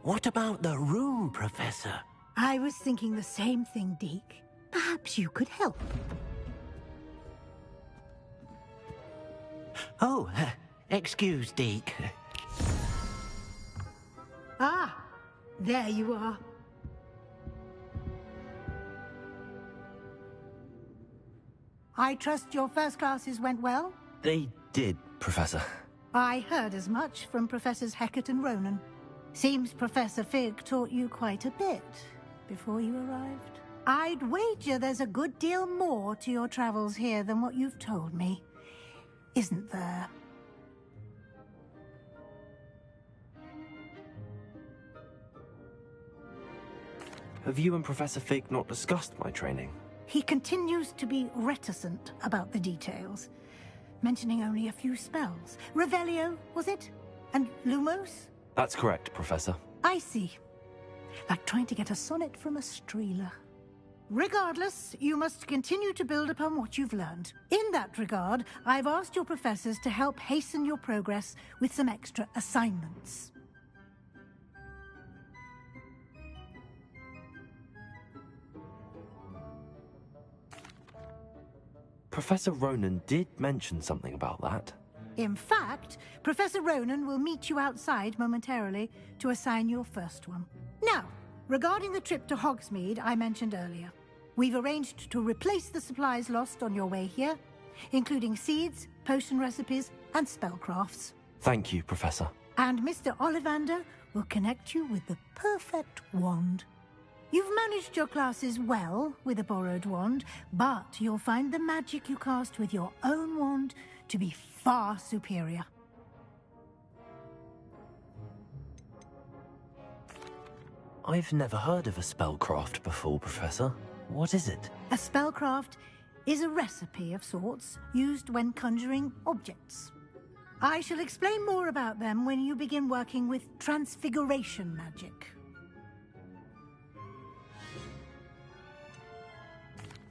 What about the room, Professor? I was thinking the same thing, Deke. Perhaps you could help. Oh, excuse, Deke. Ah, there you are. I trust your first classes went well? They did, Professor. I heard as much from Professors Hecat and Ronan. Seems Professor Fig taught you quite a bit before you arrived. I'd wager there's a good deal more to your travels here than what you've told me. Isn't there? Have you and Professor Fig not discussed my training? He continues to be reticent about the details, mentioning only a few spells. Revelio, was it? And Lumos? That's correct, Professor. I see. Like trying to get a sonnet from a streeler. Regardless, you must continue to build upon what you've learned. In that regard, I've asked your professors to help hasten your progress with some extra assignments. Professor Ronan did mention something about that. In fact, Professor Ronan will meet you outside momentarily to assign your first one. Now, regarding the trip to Hogsmeade I mentioned earlier, we've arranged to replace the supplies lost on your way here, including seeds, potion recipes, and spellcrafts. Thank you, Professor. And Mr. Ollivander will connect you with the perfect wand. You've managed your classes well with a borrowed wand, but you'll find the magic you cast with your own wand to be far superior. I've never heard of a spellcraft before, Professor. What is it? A spellcraft is a recipe of sorts used when conjuring objects. I shall explain more about them when you begin working with transfiguration magic.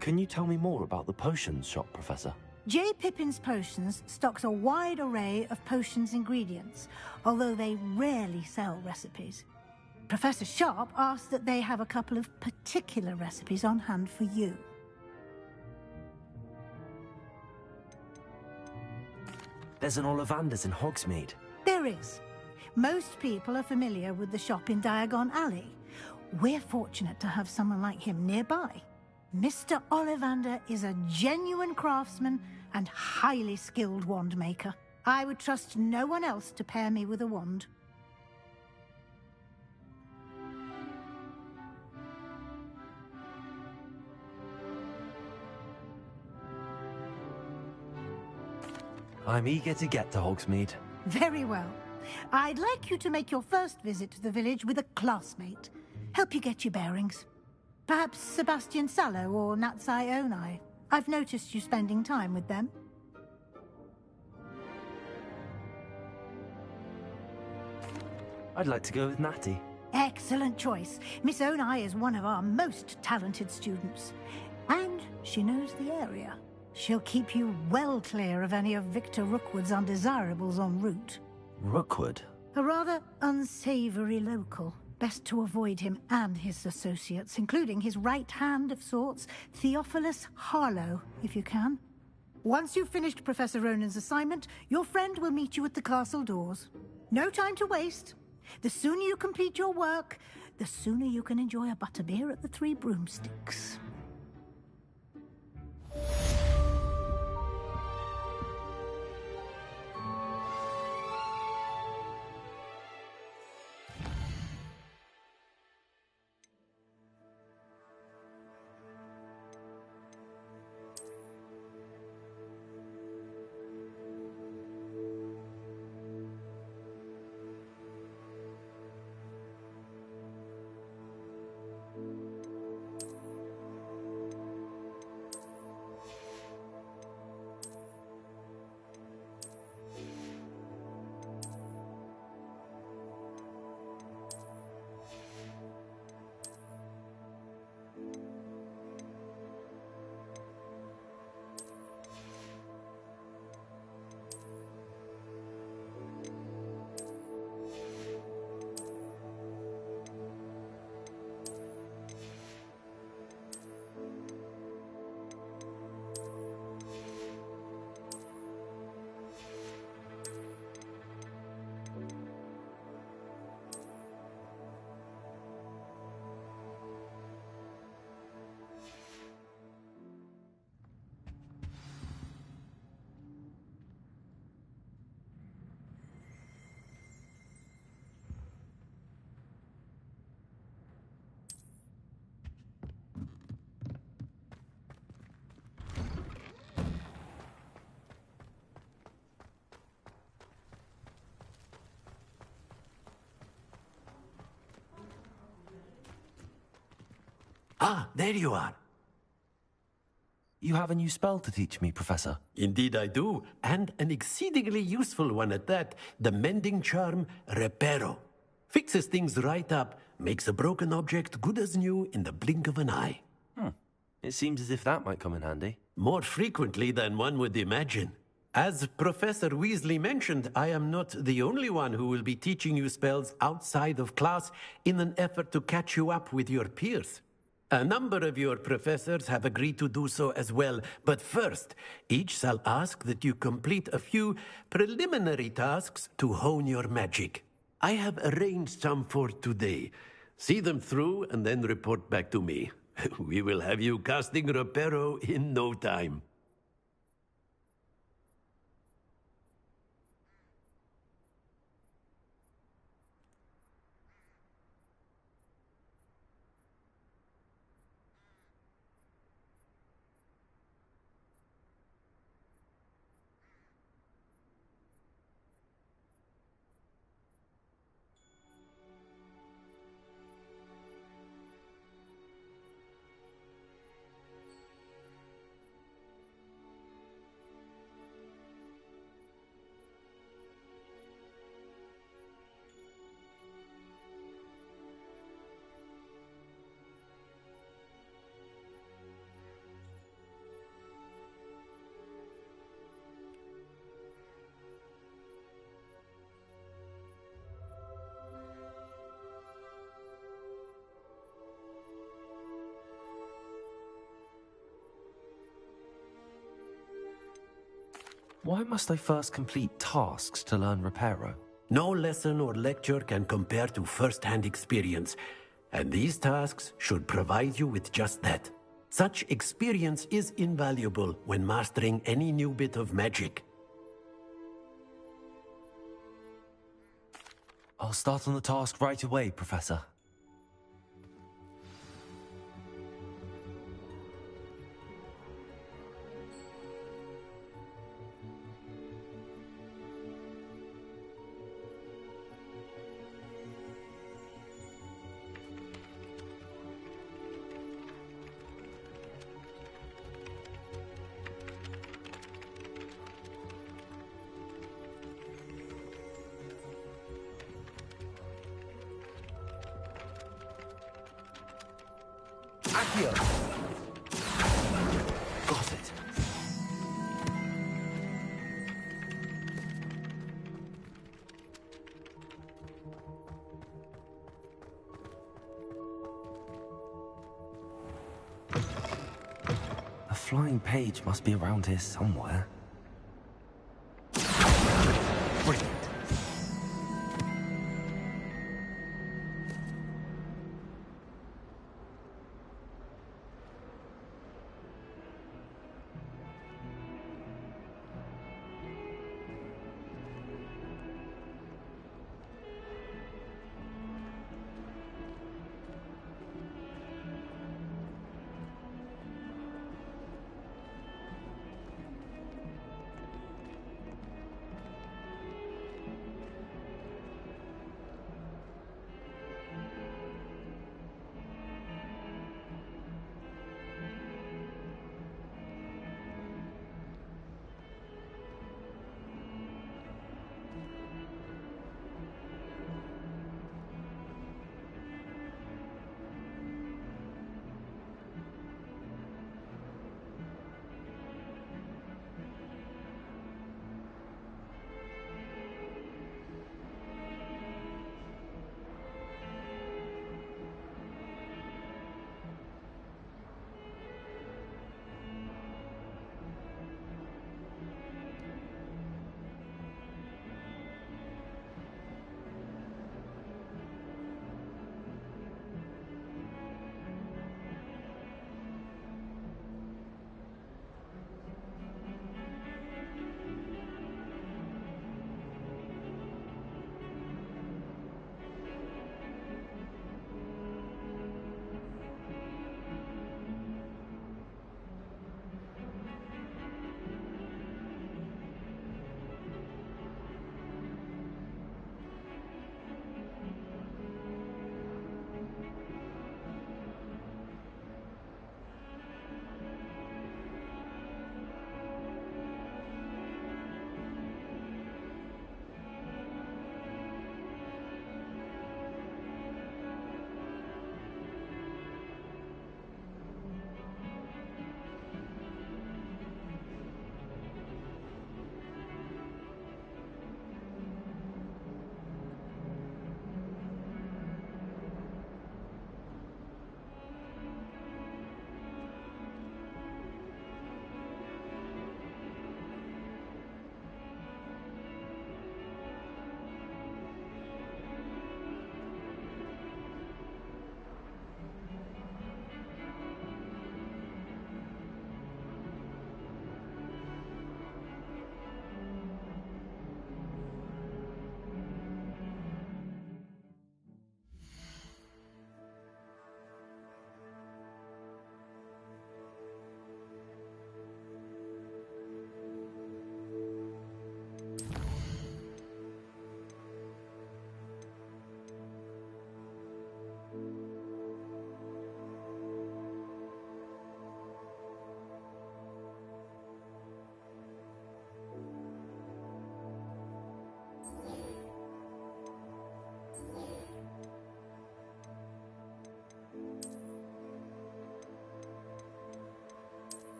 Can you tell me more about the potions shop, Professor? J. Pippin's Potions stocks a wide array of potions ingredients, although they rarely sell recipes. Professor Sharp asked that they have a couple of particular recipes on hand for you. There's an Ollivander's in Hogsmeade. There is. Most people are familiar with the shop in Diagon Alley. We're fortunate to have someone like him nearby. Mr. Ollivander is a genuine craftsman and highly skilled wand maker. I would trust no one else to pair me with a wand. I'm eager to get to Hogsmeade. Very well. I'd like you to make your first visit to the village with a classmate. Help you get your bearings. Perhaps Sebastian Sallow or Natsai Onai. I've noticed you spending time with them. I'd like to go with Natty. Excellent choice. Miss Onai is one of our most talented students. And she knows the area. She'll keep you well clear of any of Victor Rookwood's undesirables en route. Rookwood? A rather unsavory local. Best to avoid him and his associates, including his right hand of sorts, Theophilus Harlow, if you can. Once you've finished Professor Ronan's assignment, your friend will meet you at the castle doors. No time to waste. The sooner you complete your work, the sooner you can enjoy a butterbeer at the Three Broomsticks. Ah, there you are. You have a new spell to teach me, Professor. Indeed I do, and an exceedingly useful one at that. The mending charm, Reparo. Fixes things right up, makes a broken object good as new in the blink of an eye. It seems as if that might come in handy. More frequently than one would imagine. As Professor Weasley mentioned, I am not the only one who will be teaching you spells outside of class in an effort to catch you up with your peers. A number of your professors have agreed to do so as well, but first, each shall ask that you complete a few preliminary tasks to hone your magic. I have arranged some for today. See them through and then report back to me. We will have you casting Reparo in no time. Why must I first complete tasks to learn Reparo? No lesson or lecture can compare to first-hand experience, and these tasks should provide you with just that. Such experience is invaluable when mastering any new bit of magic. I'll start on the task right away, Professor. Accio! Got it. A flying page must be around here somewhere. Brilliant.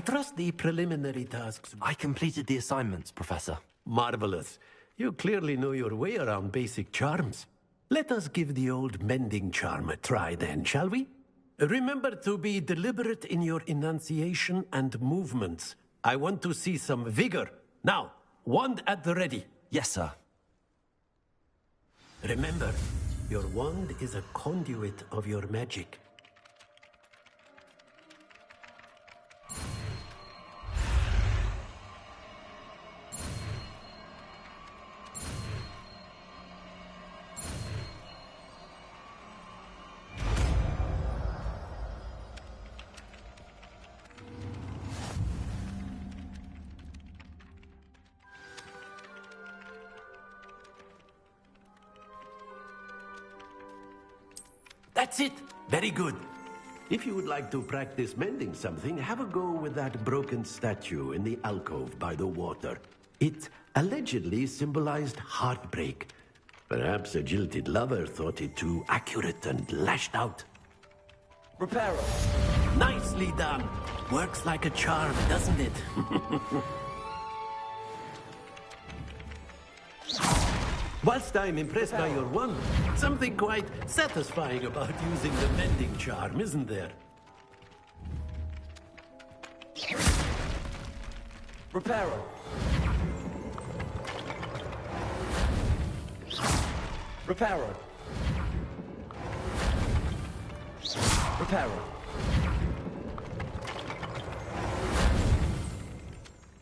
trust the preliminary tasks. I completed the assignments, Professor. Marvelous. You clearly know your way around basic charms. Let us give the old mending charm a try then, shall we? Remember to be deliberate in your enunciation and movements. I want to see some vigor. Now, wand at the ready. Yes, sir. Remember, your wand is a conduit of your magic. That's it. Very good. If you would like to practice mending something, have a go with that broken statue in the alcove by the water. It allegedly symbolized heartbreak. Perhaps a jilted lover thought it too accurate and lashed out. Reparo. Nicely done. Works like a charm, doesn't it? Whilst I'm impressed by your wand, something quite satisfying about using the mending charm, isn't there? Reparo. Reparo. Reparo.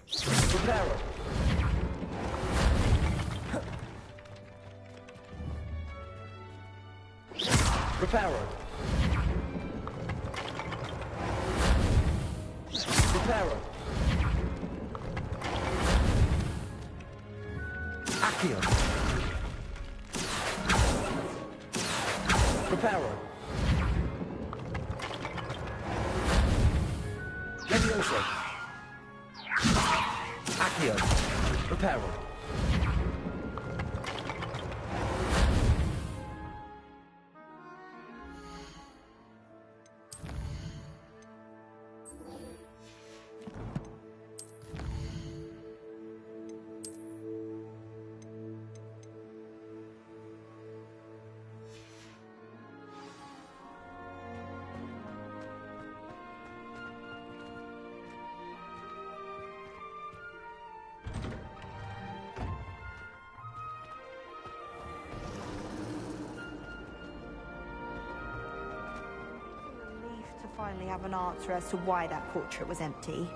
Reparo. Reparo. Reparo. Accio. Reparo. Levioso. Accio. Reparo. Finally have an answer as to why that portrait was empty.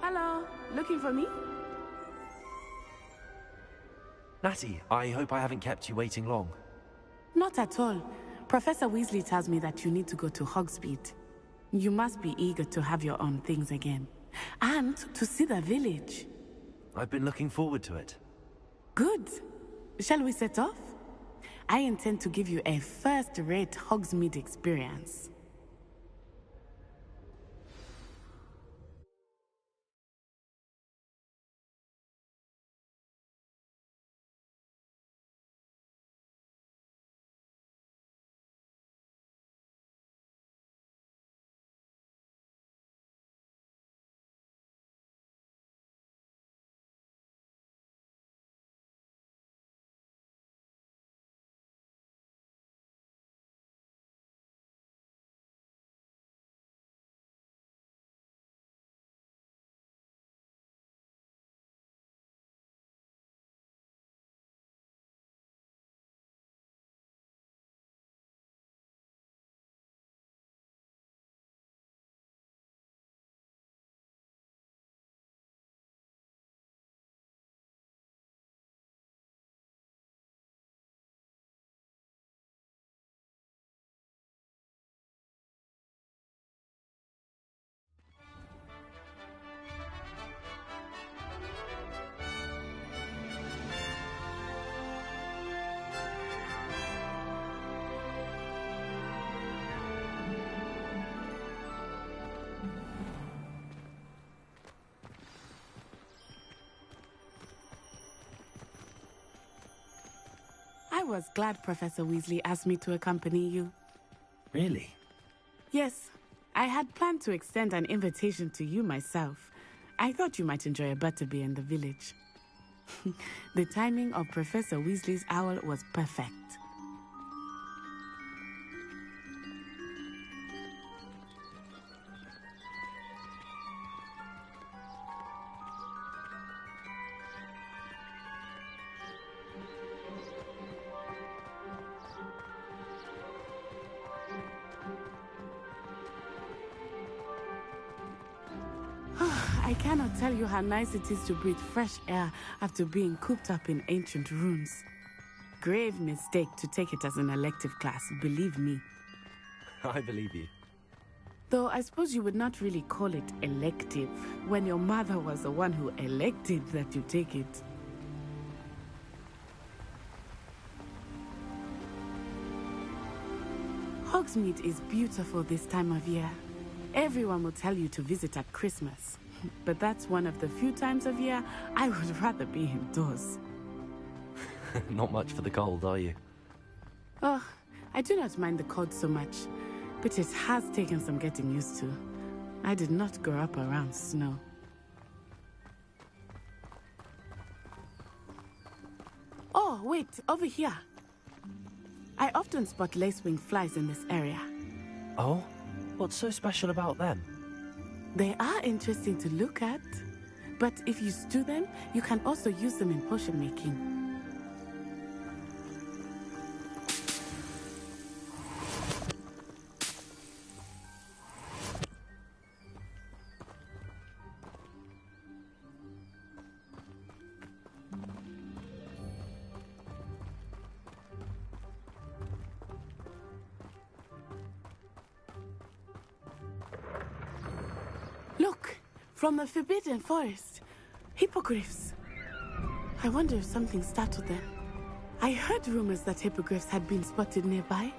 Hello, looking for me? Natty, I hope I haven't kept you waiting long. Not at all. Professor Weasley tells me that you need to go to Hogsmeade. You must be eager to have your own things again. And to see the village. I've been looking forward to it. Good. Shall we set off? I intend to give you a first-rate Hogsmeade experience. I was glad Professor Weasley asked me to accompany you. Really? Yes, I had planned to extend an invitation to you myself. I thought you might enjoy a butterbeer in the village. The timing of Professor Weasley's owl was perfect. I cannot tell you how nice it is to breathe fresh air after being cooped up in ancient ruins. Grave mistake to take it as an elective class, believe me. I believe you. Though I suppose you would not really call it elective when your mother was the one who elected that you take it. Hogsmeade is beautiful this time of year. Everyone will tell you to visit at Christmas. But that's one of the few times of year I would rather be indoors. Not much for the cold, are you? Oh, I do not mind the cold so much, but it has taken some getting used to. I did not grow up around snow. Oh, wait, over here. I often spot lacewing flies in this area. Oh? What's so special about them? They are interesting to look at, but if you stew them, you can also use them in potion making. Look, from the Forbidden Forest. Hippogriffs. I wonder if something startled them. I heard rumors that hippogriffs had been spotted nearby.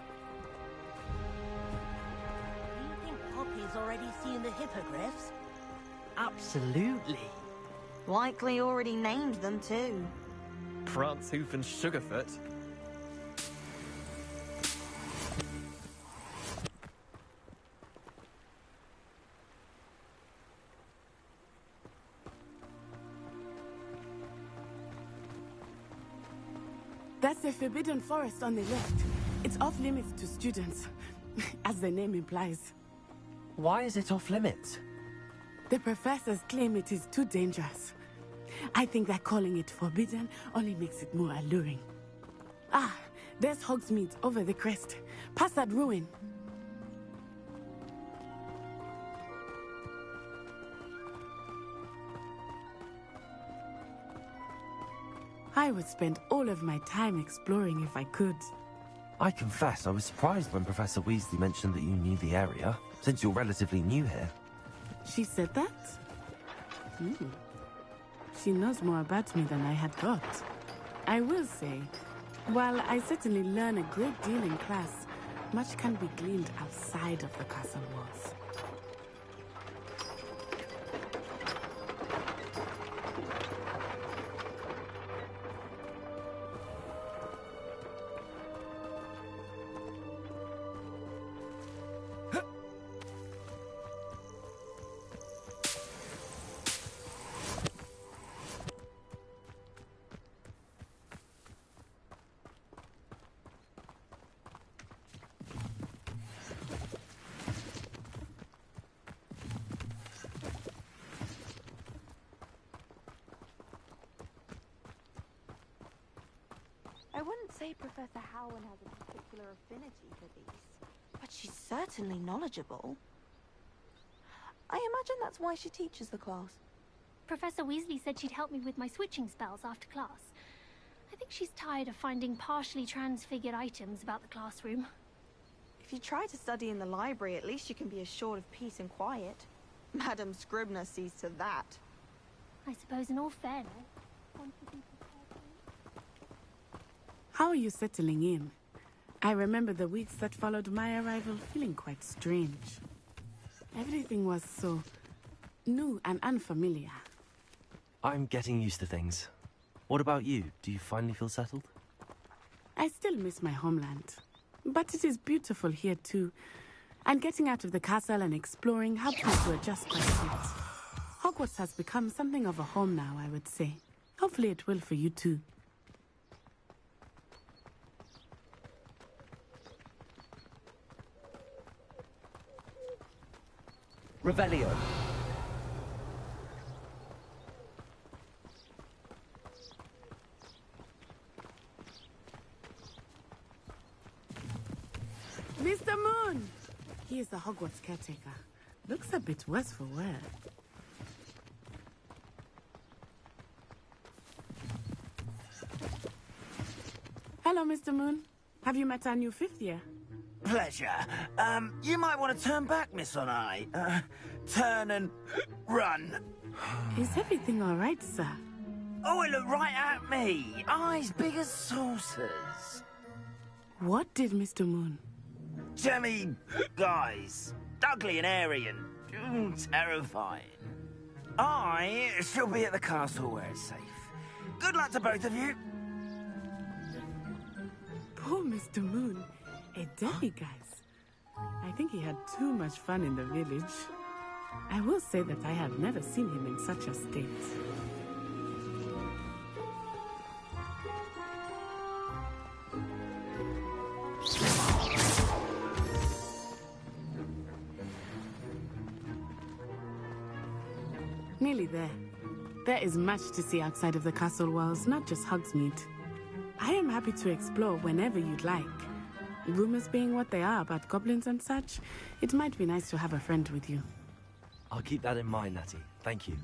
Do you think Poppy's already seen the hippogriffs? Absolutely. Likely already named them too. Prancehoof and Sugarfoot. That's the Forbidden Forest on the left. It's off limits to students, as the name implies. Why is it off limits? The professors claim it is too dangerous. I think that calling it forbidden only makes it more alluring. Ah, there's Hogsmeade over the crest. Past that ruin. I would spend all of my time exploring if I could. I confess I was surprised when Professor Weasley mentioned that you knew the area, since you're relatively new here. She said that? She knows more about me than I had thought. I will say, while I certainly learn a great deal in class, much can be gleaned outside of the castle walls. I wouldn't say Professor Howland has a particular affinity for these, but she's certainly knowledgeable. I imagine that's why she teaches the class. Professor Weasley said she'd help me with my switching spells after class. I think she's tired of finding partially transfigured items about the classroom. If you try to study in the library, at least you can be assured of peace and quiet. Madam Scribner sees to that. I suppose in all fairness, one should be prepared for. How are you settling in? I remember the weeks that followed my arrival feeling quite strange. Everything was so new and unfamiliar. I'm getting used to things. What about you? Do you finally feel settled? I still miss my homeland. But it is beautiful here too. And getting out of the castle and exploring helped me to adjust quite a bit. Hogwarts has become something of a home now, I would say. Hopefully it will for you too. Revelio. Mr. Moon! He is the Hogwarts caretaker. Looks a bit worse for wear. Hello, Mr. Moon. Have you met our new fifth year? Pleasure. You might want to turn back, Miss Onai. Turn and run. Is everything all right, sir? Oh, it looked right at me. Eyes big as saucers. What did Mr. Moon? Jemmy guys. Ugly and airy and terrifying. I shall be at the castle where it's safe. Good luck to both of you. Poor Mr. Moon. A demiguise. I think he had too much fun in the village. I will say that I have never seen him in such a state. Nearly there. There is much to see outside of the castle walls, not just Hogsmeade. I am happy to explore whenever you'd like. Rumors being what they are about goblins and such, it might be nice to have a friend with you. I'll keep that in mind, Natty. Thank you.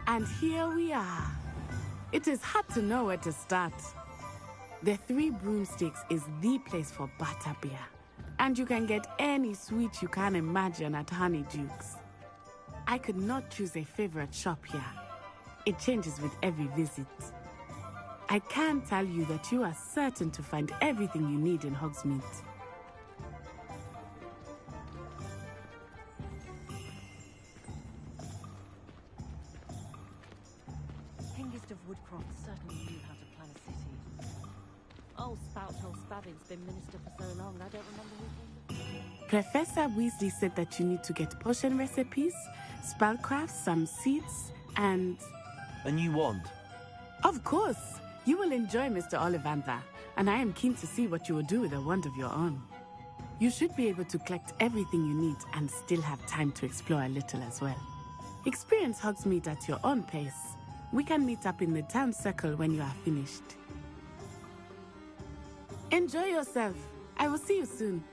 And here we are. It is hard to know where to start. The Three Broomsticks is the place for butterbeer. And you can get any sweet you can imagine at Honeydukes. I could not choose a favorite shop here. It changes with every visit. I can tell you that you are certain to find everything you need in Hogsmeade. Woodcroft certainly knew how to plan a city. Old Spout-Hole Spavin's been minister for so long, I don't remember who came. Professor Weasley said that you need to get potion recipes, spellcrafts, some seeds, and... A new wand. Of course! You will enjoy Mr. Ollivander, and I am keen to see what you will do with a wand of your own. You should be able to collect everything you need and still have time to explore a little as well. Experience Hogsmeade at your own pace. We can meet up in the town circle when you are finished. Enjoy yourself. I will see you soon.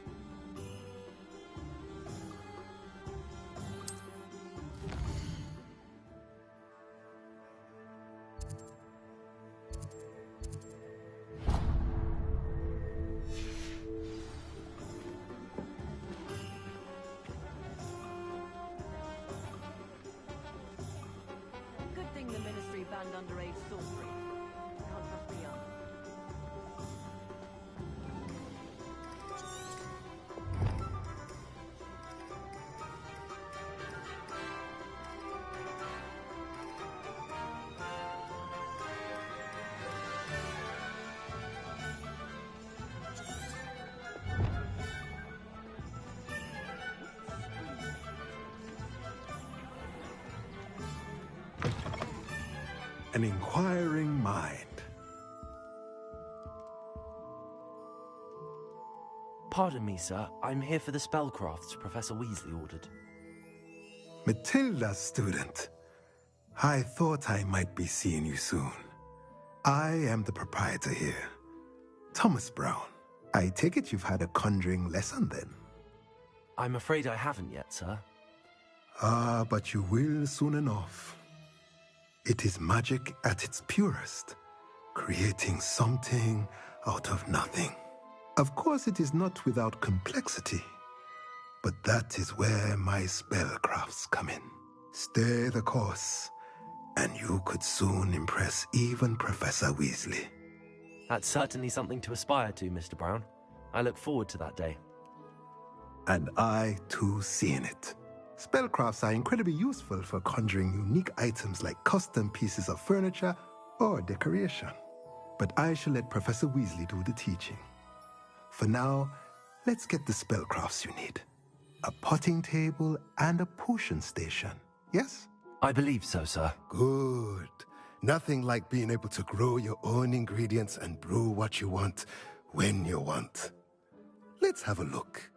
Banned underage sorcery. Can't trust the young. An inquiring mind. Pardon me, sir. I'm here for the spellcrafts Professor Weasley ordered. Matilda's student. I thought I might be seeing you soon. I am the proprietor here, Thomas Brown. I take it you've had a conjuring lesson then? I'm afraid I haven't yet, sir. Ah, but you will soon enough. It is magic at its purest, creating something out of nothing. Of course, it is not without complexity, but that is where my spellcrafts come in. Stay the course, and you could soon impress even Professor Weasley. That's certainly something to aspire to, Mr. Brown. I look forward to that day. And I, too, seeing it. Spellcrafts are incredibly useful for conjuring unique items like custom pieces of furniture or decoration. But I shall let Professor Weasley do the teaching. For now, let's get the spellcrafts you need. A potting table and a potion station, yes? I believe so, sir. Good. Nothing like being able to grow your own ingredients and brew what you want when you want. Let's have a look.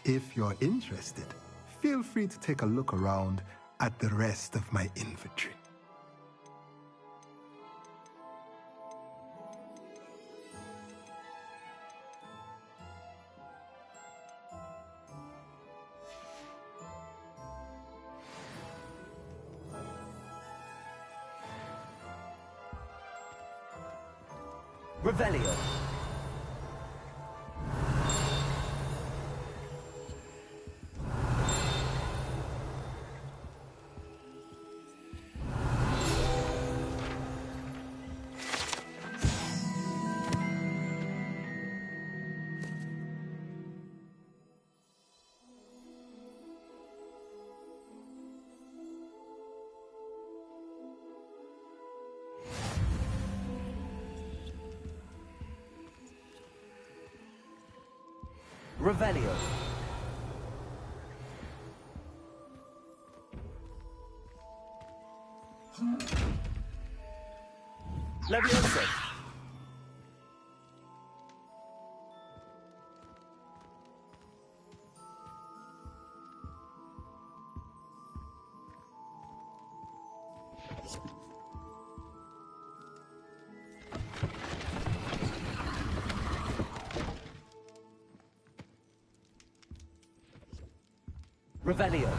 If you're interested, feel free to take a look around at the rest of my inventory. Revelio. Revelio. Leviosa. Revelio.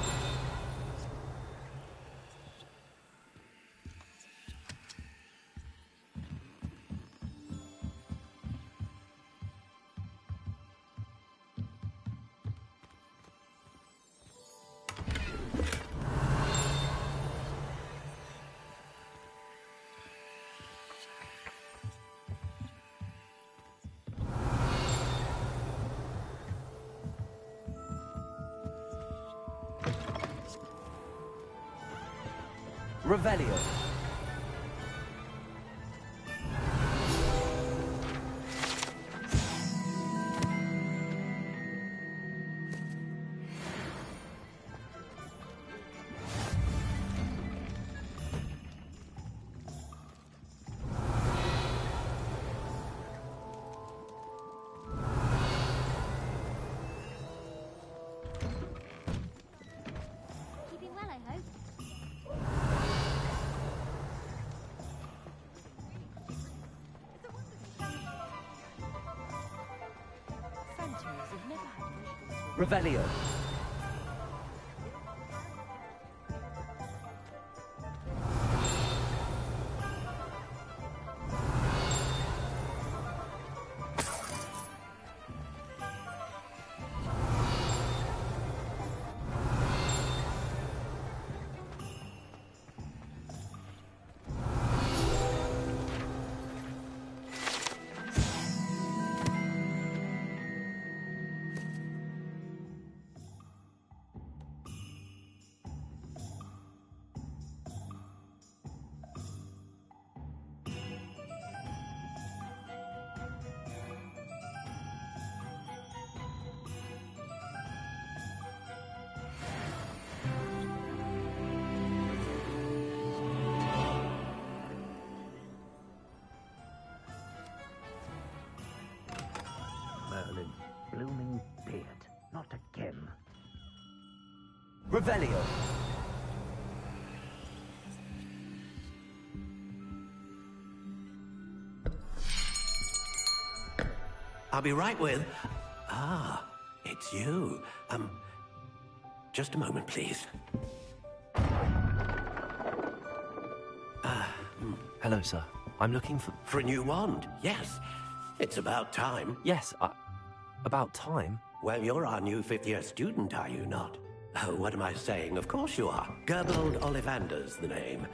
Revelio. Keeping well, I hope. Revelio. Merlin, blooming beard. Not again. Revelio. I'll be right with... Ah, it's you. Just a moment, please. Hello, sir. I'm looking for... For a new wand, yes. It's about time. Yes, about time. Well, you're our new fifth-year student, are you not? Oh, what am I saying? Of course you are. Gerbold Ollivander's the name.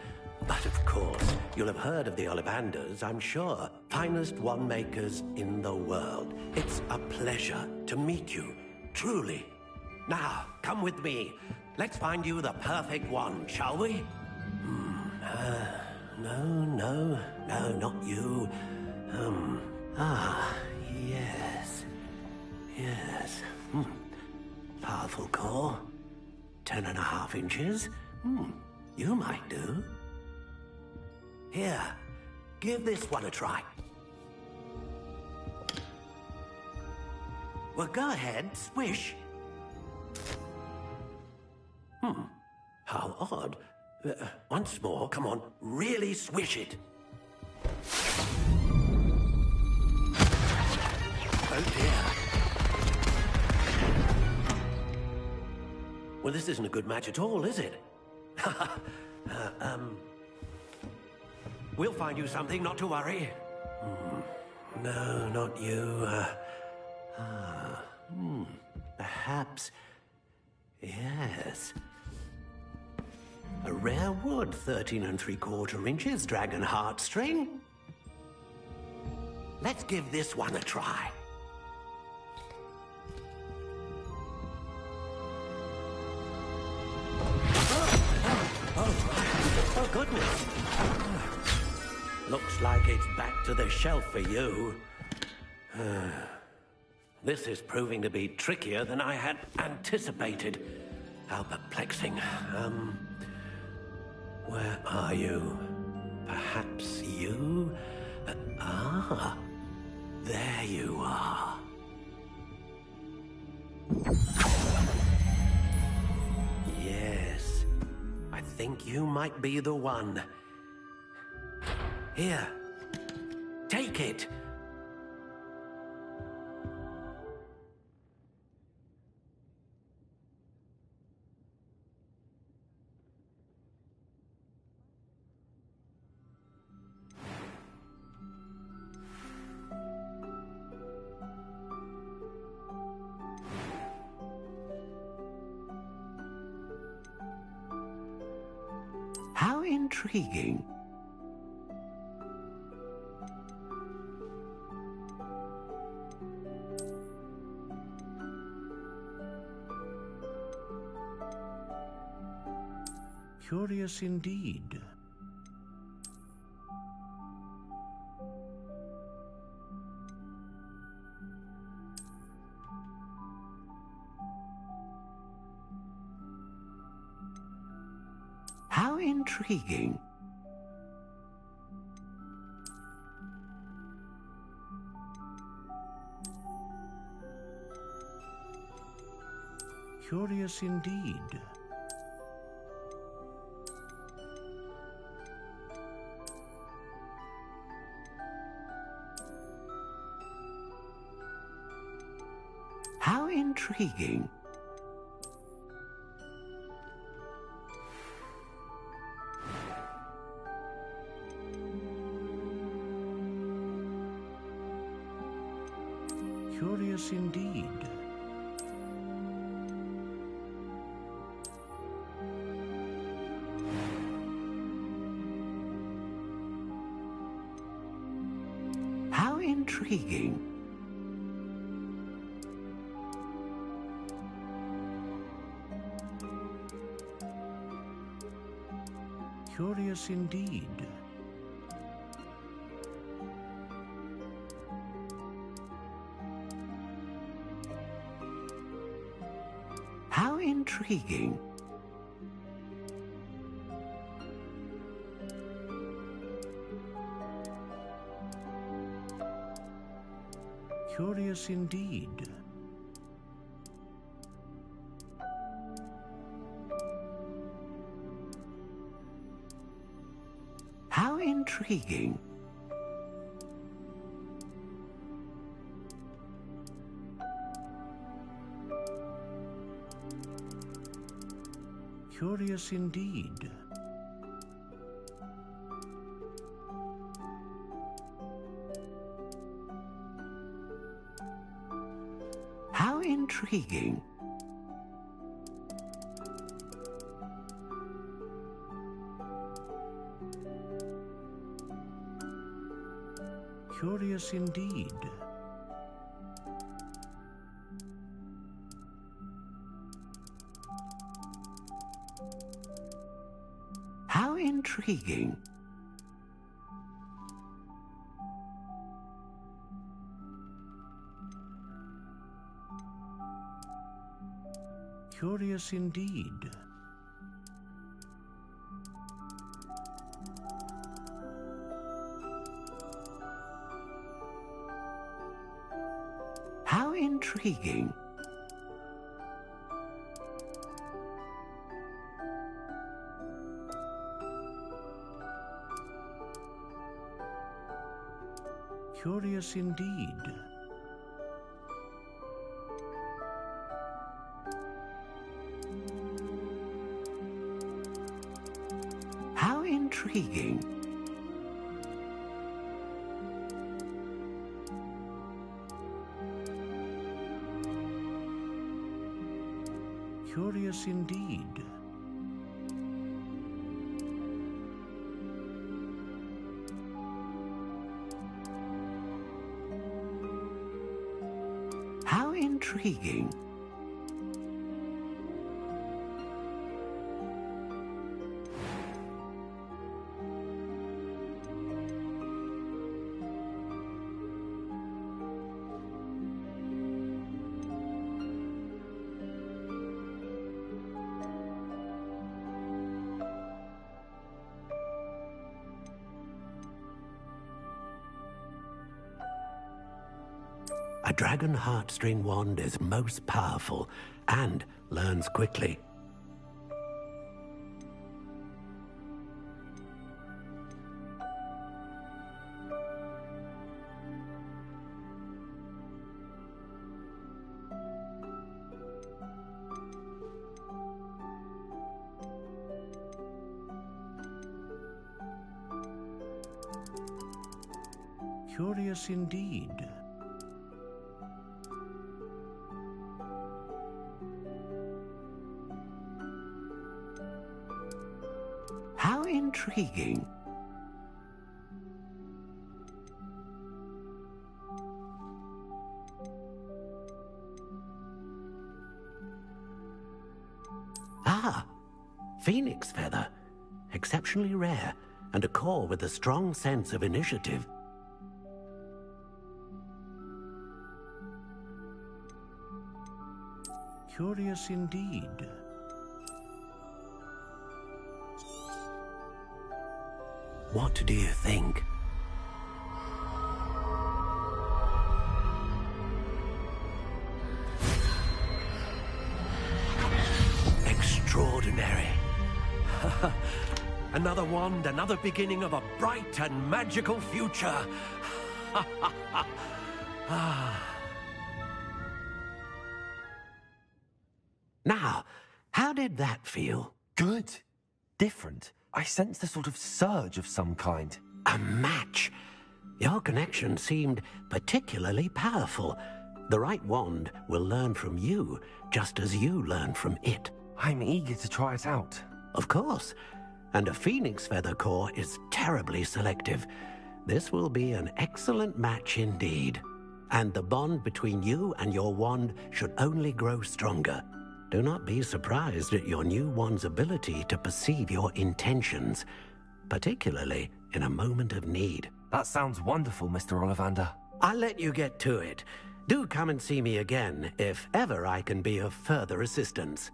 But of course, you'll have heard of the Ollivanders, I'm sure. Finest wand-makers in the world. It's a pleasure to meet you, truly. Now, come with me. Let's find you the perfect wand, shall we? No, not you. Yes. Yes. Powerful core. 10.5 inches. You might do. Here, give this one a try. Well, go ahead, swish. How odd. Once more, come on, really swish it. Oh dear. Well, this isn't a good match at all, is it? We'll find you something, not to worry. No, not you. Perhaps... Yes. A rare wood, 13 3/4 inches, dragon heartstring. Let's give this one a try. Oh, goodness. Looks like it's back to the shelf for you. This is proving to be trickier than I had anticipated. How perplexing. Where are you? Perhaps you? There you are. Yes, I think you might be the one. Here, take it. How intriguing. Curious indeed. How intriguing. Curious indeed. How intriguing. Curious indeed. How intriguing. Curious indeed. How intriguing. Curious indeed. How intriguing. Curious indeed. intriguing. Curious indeed. How intriguing. Curious indeed. How intriguing. Curious indeed. How intriguing. Curious indeed. How intriguing. A dragon heartstring wand is most powerful and learns quickly. Curious indeed. How intriguing. Ah, phoenix feather. Exceptionally rare, and a core with a strong sense of initiative. Curious indeed. What do you think? Extraordinary. Another wand, another beginning of a bright and magical future. Now, how did that feel? Good. Different. I sensed a sort of surge of some kind. A match. Your connection seemed particularly powerful. The right wand will learn from you, just as you learn from it. I'm eager to try it out. Of course. And a phoenix feather core is terribly selective. This will be an excellent match indeed. And the bond between you and your wand should only grow stronger. Do not be surprised at your new wand's ability to perceive your intentions, particularly in a moment of need. That sounds wonderful, Mr. Ollivander. I'll let you get to it. Do come and see me again if ever I can be of further assistance.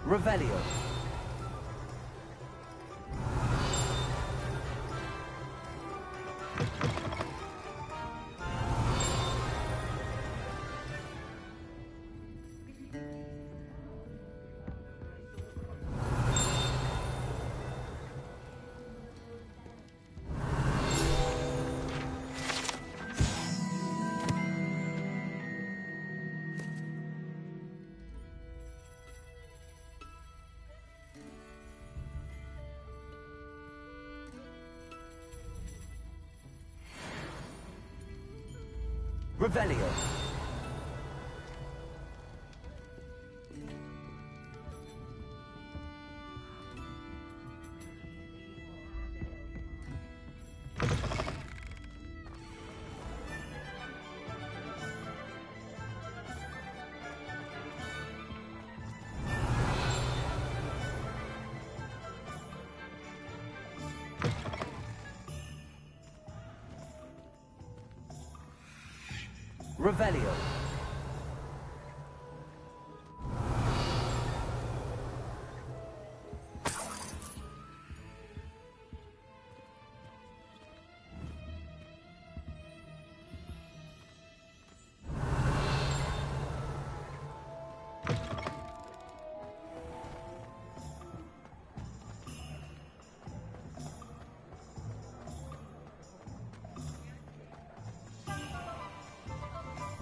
Revelio. Revelio. Revelio.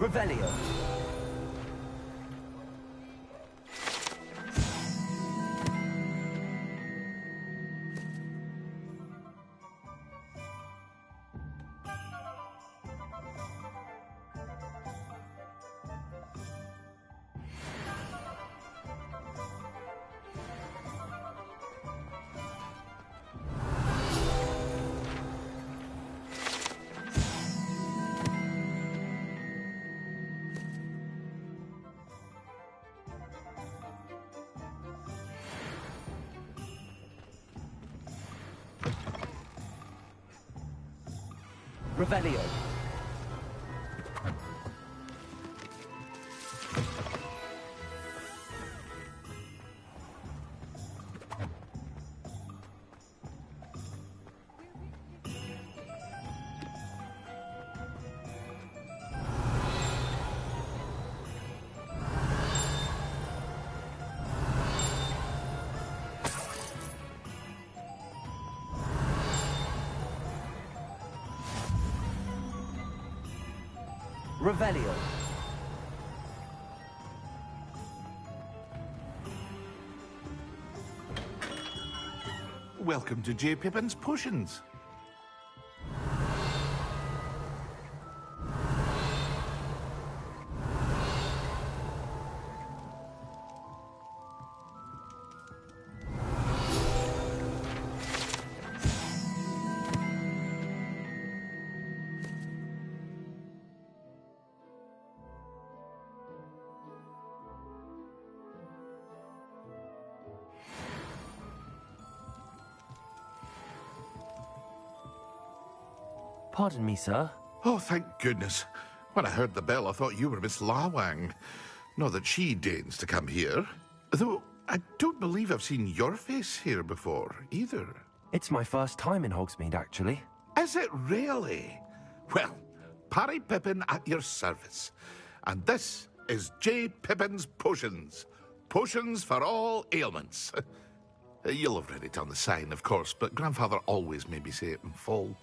Revelio. Revelio. Revelio. Welcome to J. Pippin's Potions. Pardon me, sir. Oh, thank goodness. When I heard the bell, I thought you were Miss Lawang. Not that she deigns to come here. Though I don't believe I've seen your face here before, either. It's my first time in Hogsmeade, actually. Is it really? Well, Parry Pippin at your service. And this is J. Pippin's Potions. Potions for all ailments. You'll have read it on the sign, of course, but Grandfather always made me say it in full.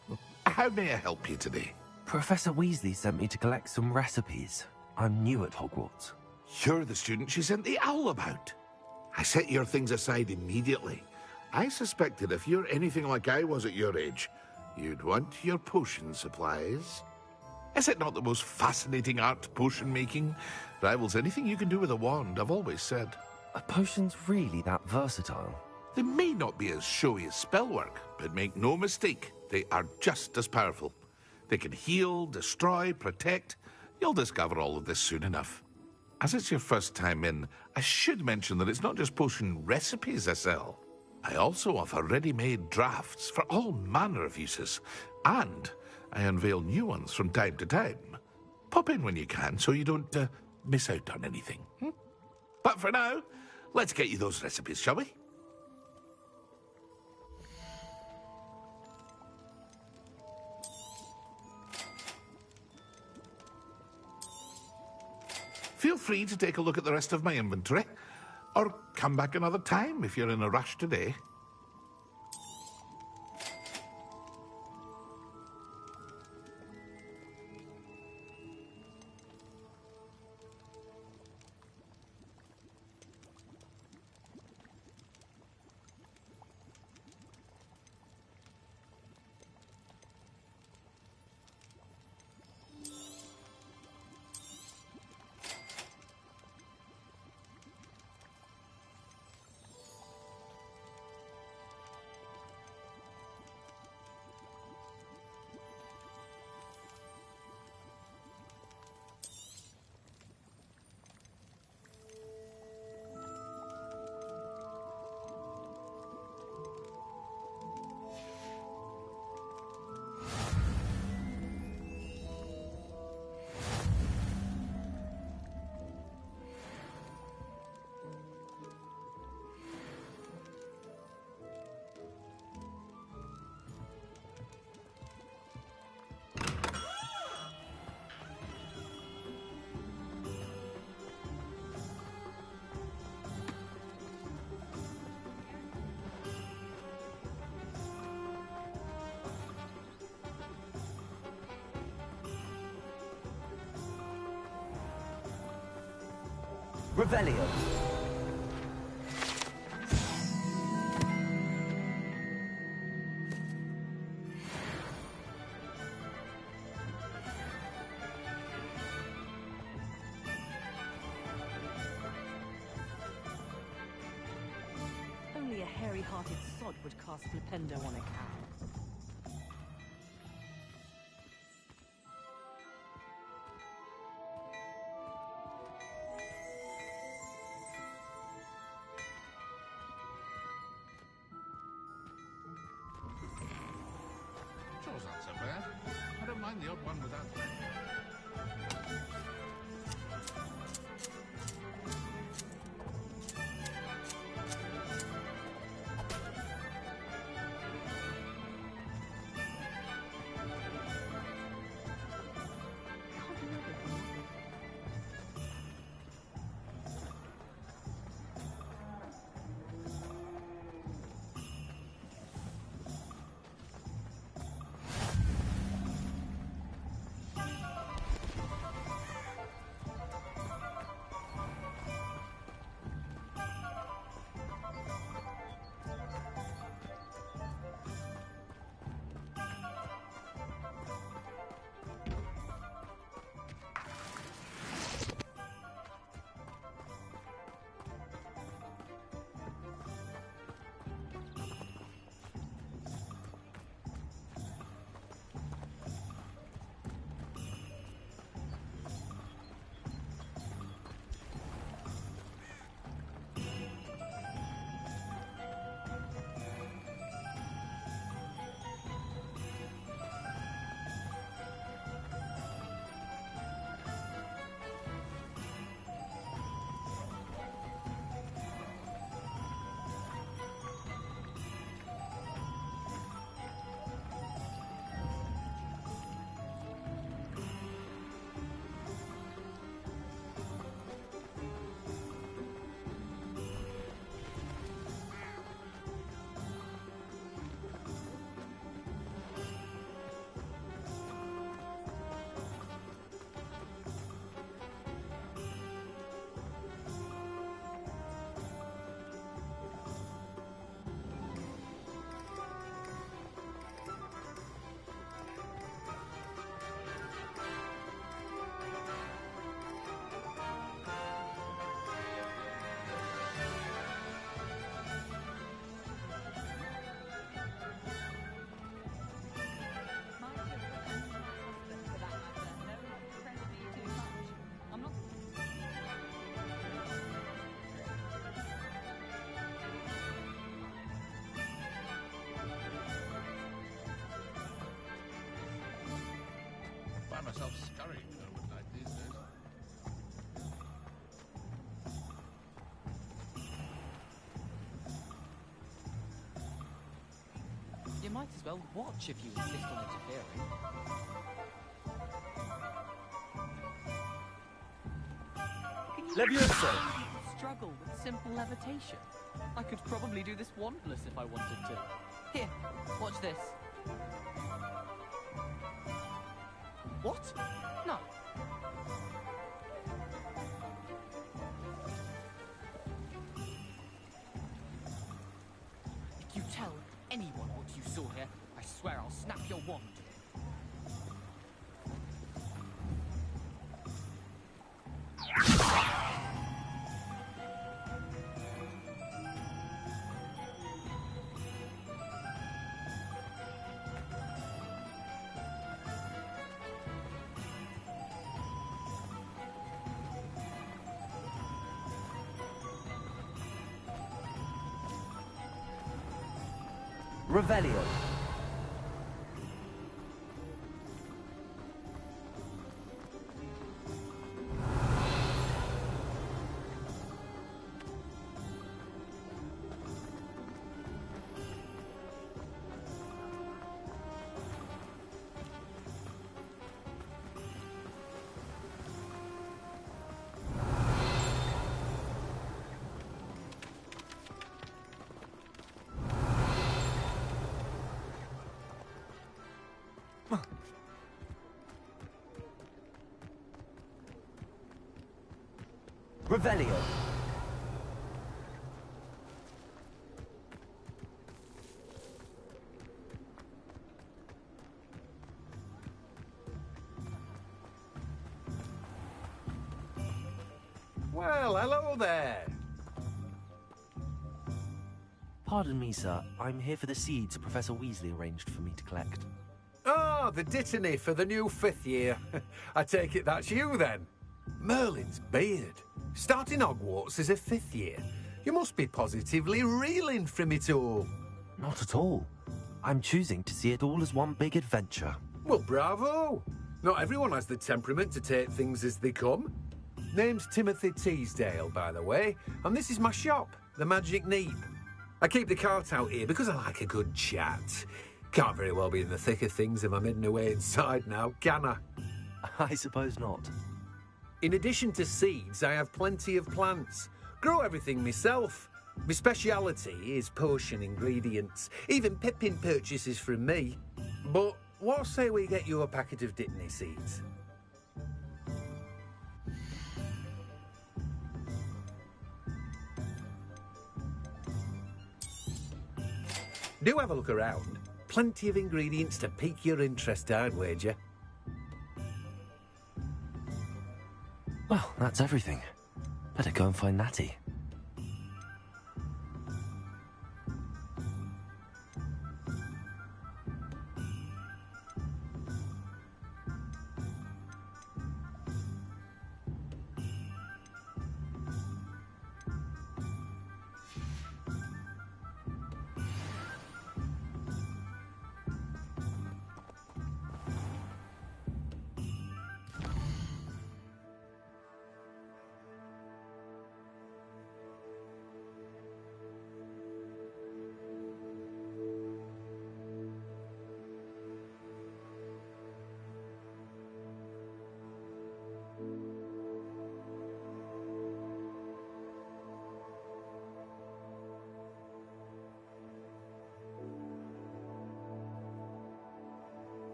How may I help you today? Professor Weasley sent me to collect some recipes. I'm new at Hogwarts. You're the student she sent the owl about. I set your things aside immediately. I suspected if you're anything like I was at your age, you'd want your potion supplies. Is it not the most fascinating art, potion making? Rivals anything you can do with a wand, I've always said. Are potions really that versatile? They may not be as showy as spellwork, but make no mistake, they are just as powerful. They can heal, destroy, protect. You'll discover all of this soon enough. As it's your first time in, I should mention that it's not just potion recipes I sell. I also offer ready-made drafts for all manner of uses, and I unveil new ones from time to time. Pop in when you can so you don't miss out on anything. But for now, Let's get you those recipes, shall we? Feel free to take a look at the rest of my inventory, or come back another time if you're in a rush today. Revelio. Only a hairy-hearted sod would cast Flipendo on a cow. Chore's not so bad. I don't mind the odd one without that. Myself scurrying home at night these days. might as well watch if you insist on interfering. Leviosa! Struggle with simple levitation. I could probably do this wandless if I wanted to. Here, watch this. What? No. If you tell anyone what you saw here, I swear I'll snap your wand. Revelio. Revelio. Well, hello there. Pardon me, sir. I'm here for the seeds Professor Weasley arranged for me to collect. Ah, the dittany for the new 5th year. I take it that's you, then. Merlin's beard. Starting Hogwarts as a 5th year. You must be positively reeling from it all. Not at all. I'm choosing to see it all as one big adventure. Well, bravo. Not everyone has the temperament to take things as they come. Name's Timothy Teasdale, by the way, and this is my shop, the Magic Neep. I keep the cart out here because I like a good chat. Can't very well be in the thick of things if I'm hidden away inside now, can I? I suppose not. In addition to seeds, I have plenty of plants. Grow everything myself. My speciality is potion ingredients. Even Pippin purchases from me. But what say we get you a packet of dittany seeds? Do have a look around. Plenty of ingredients to pique your interest, I'd wager. Well, that's everything. Better go and find Natty.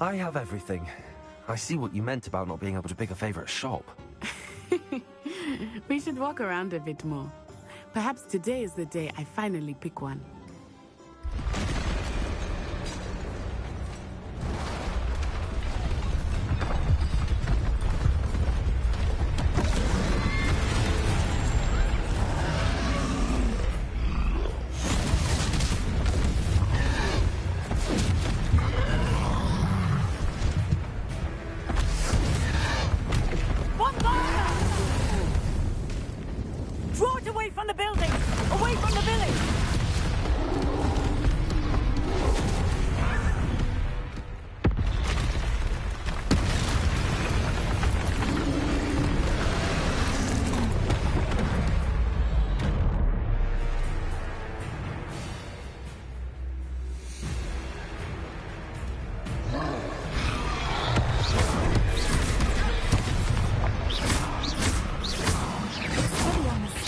I have everything. I see what you meant about not being able to pick a favorite shop. We should walk around a bit more. Perhaps today is the day I finally pick one. Draw it away from the building! Away from the village!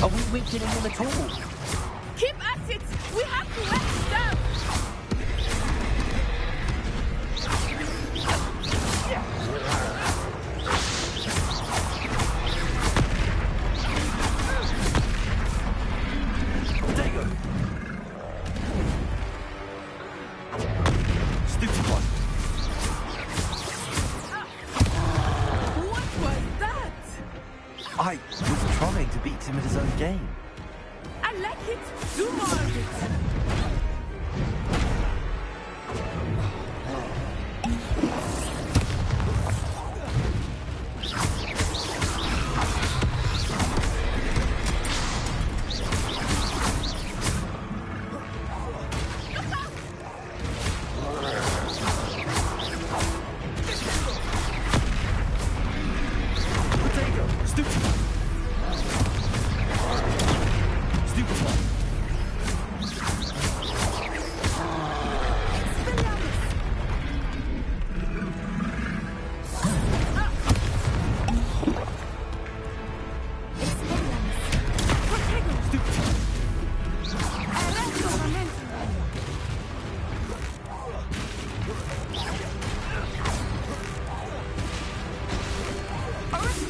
Are we weakening him at all? Keep at it! We have to let it down! Dago! Stupid one. What was that? I was trying to beat him at his own game. I like it! Do more of it!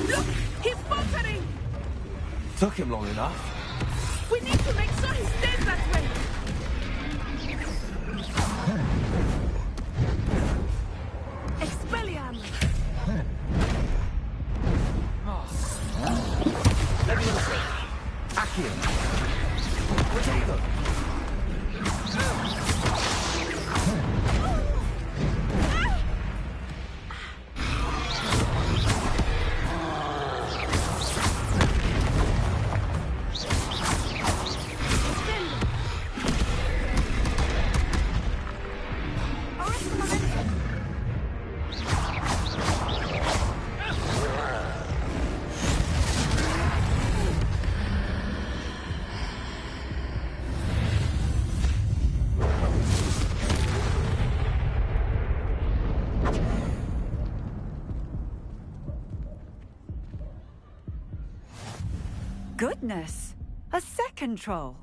Look! He's faltering! Took him long enough. We need to make sure he stays that way! Expelliarmus! Leviosa! Accio! Potato! Goodness! A second troll!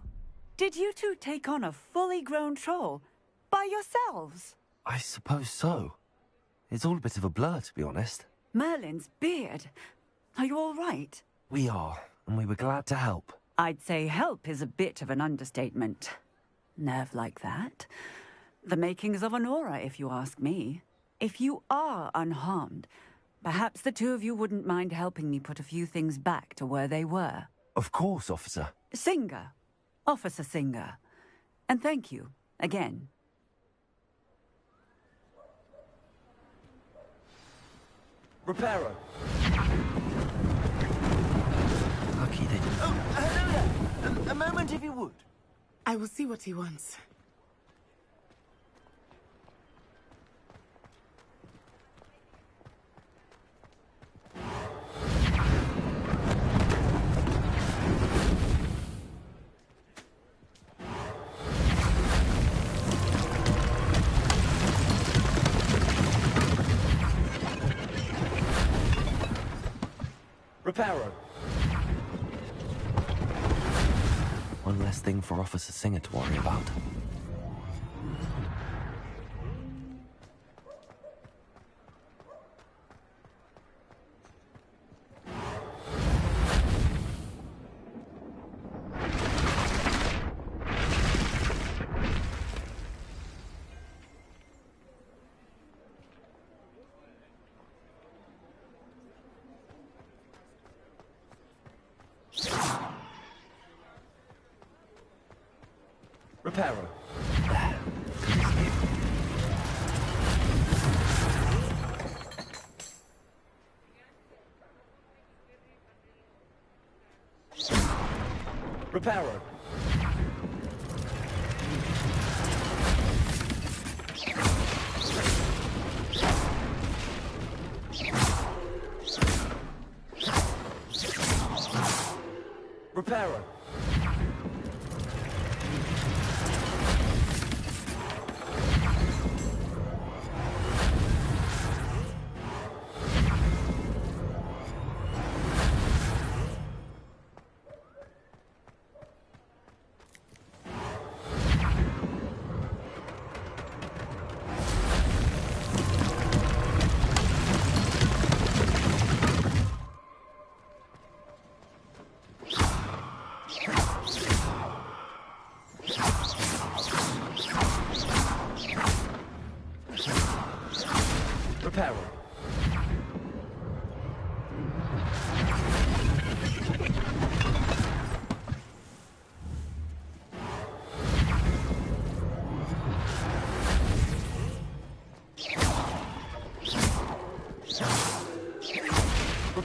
Did you two take on a fully grown troll by yourselves? I suppose so. It's all a bit of a blur, to be honest. Merlin's beard. Are you all right? We are, and we were glad to help. I'd say help is a bit of an understatement. Nerve like that. The makings of an aura, if you ask me. If you are unharmed, perhaps the two of you wouldn't mind helping me put a few things back to where they were. Of course, officer. Singer. Officer Singer. And thank you, again. Reparo! Lucky they didn't. Oh, hello there. A moment if you would. I will see what he wants. Reparo! One less thing for Officer Singer to worry about. Reparo. Reparo. Reparo. Reparo.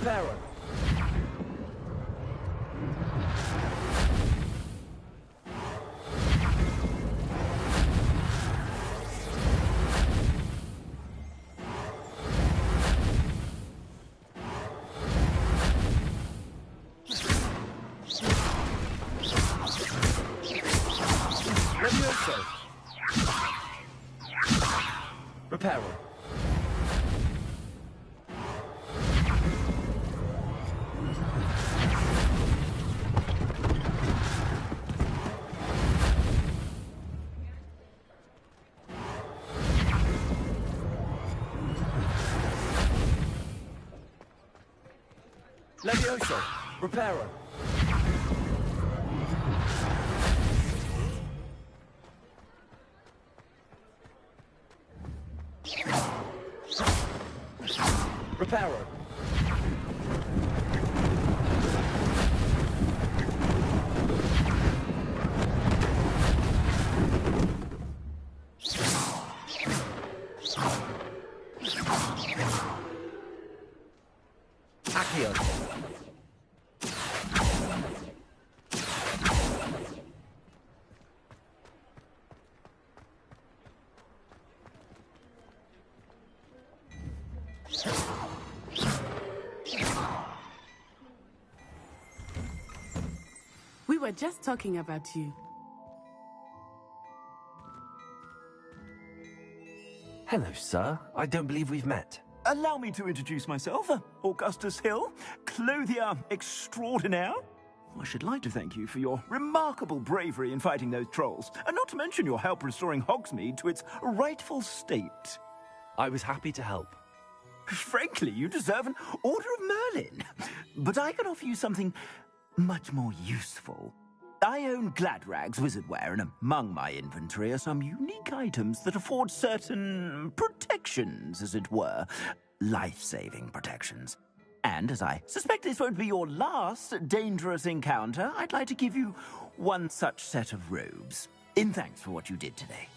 Reparo. Levioso. Reparo. Levioso. Reparo. Reparo. Accio. We were just talking about you. Hello, sir. I don't believe we've met. Allow me to introduce myself, Augustus Hill, clothier extraordinaire. I should like to thank you for your remarkable bravery in fighting those trolls, and not to mention your help restoring Hogsmeade to its rightful state. I was happy to help. Frankly, you deserve an Order of Merlin. But I can offer you something much more useful. I own Gladrag's wizardware, and among my inventory are some unique items that afford certain protections, as it were. Life-saving protections. And as I suspect this won't be your last dangerous encounter, I'd like to give you one such set of robes, in thanks for what you did today.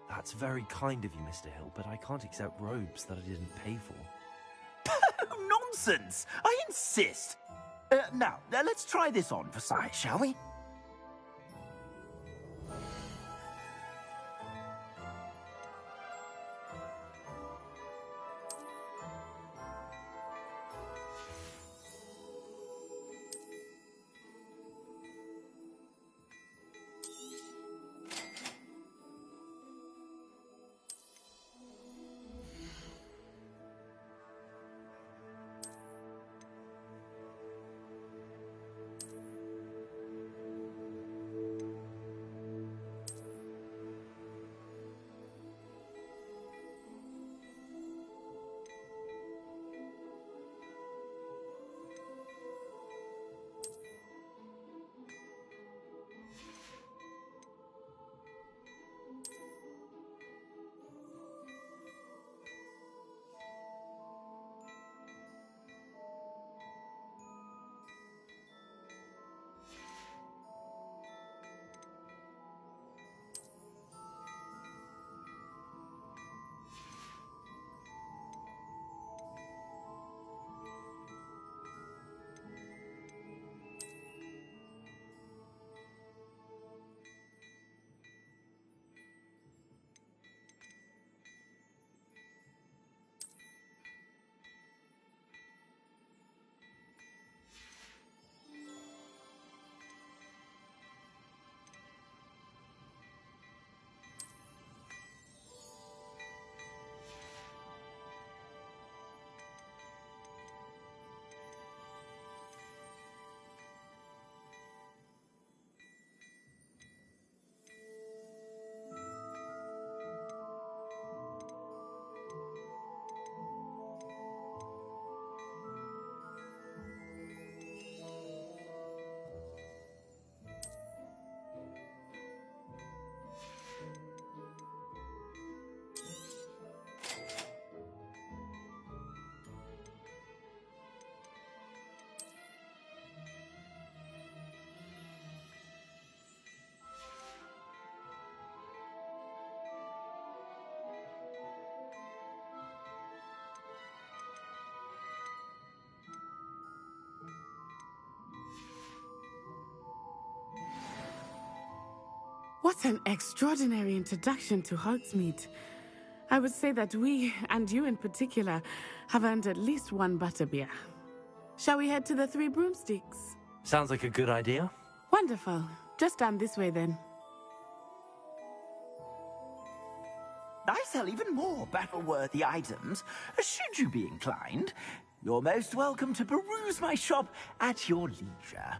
That's very kind of you, Mr. Hill, but I can't accept robes that I didn't pay for. Nonsense! I insist! Now, let's try this on for size, shall we? What an extraordinary introduction to Hogsmeade. I would say that we, and you in particular, have earned at least one butterbeer. Shall we head to the Three Broomsticks? Sounds like a good idea. Wonderful. Just down this way then. I sell even more battle-worthy items. Should you be inclined, you're most welcome to peruse my shop at your leisure.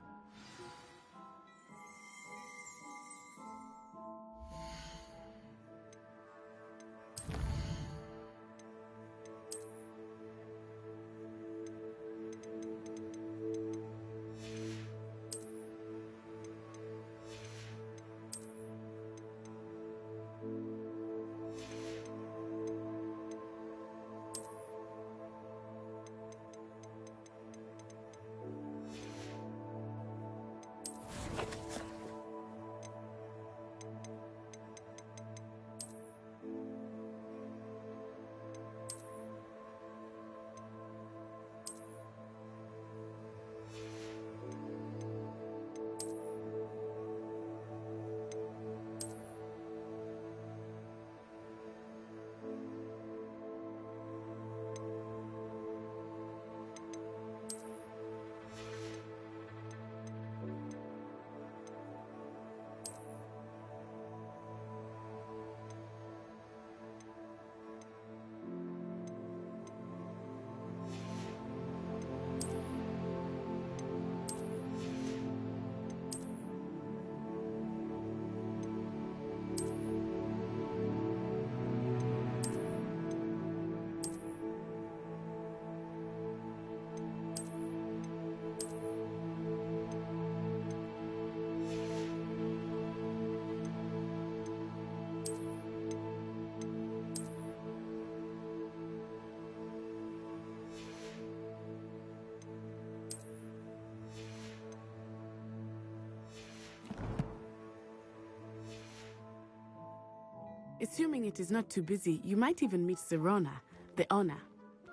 Assuming it is not too busy, you might even meet Sirona, the owner.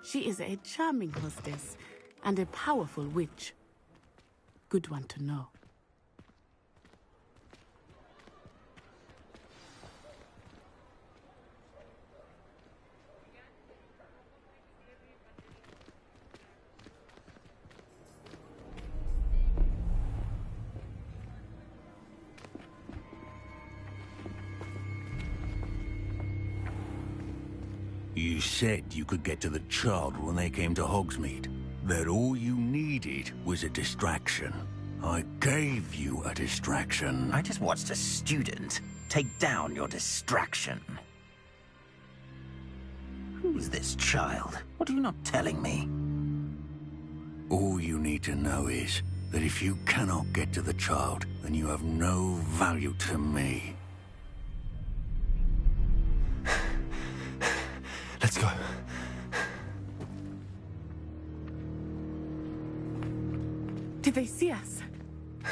She is a charming hostess and a powerful witch. Good one to know. You said you could get to the child when they came to Hogsmeade. That all you needed was a distraction. I gave you a distraction. I just watched a student take down your distraction. Who's this child? What are you not telling me? All you need to know is that if you cannot get to the child, then you have no value to me. Let's go. Did they see us?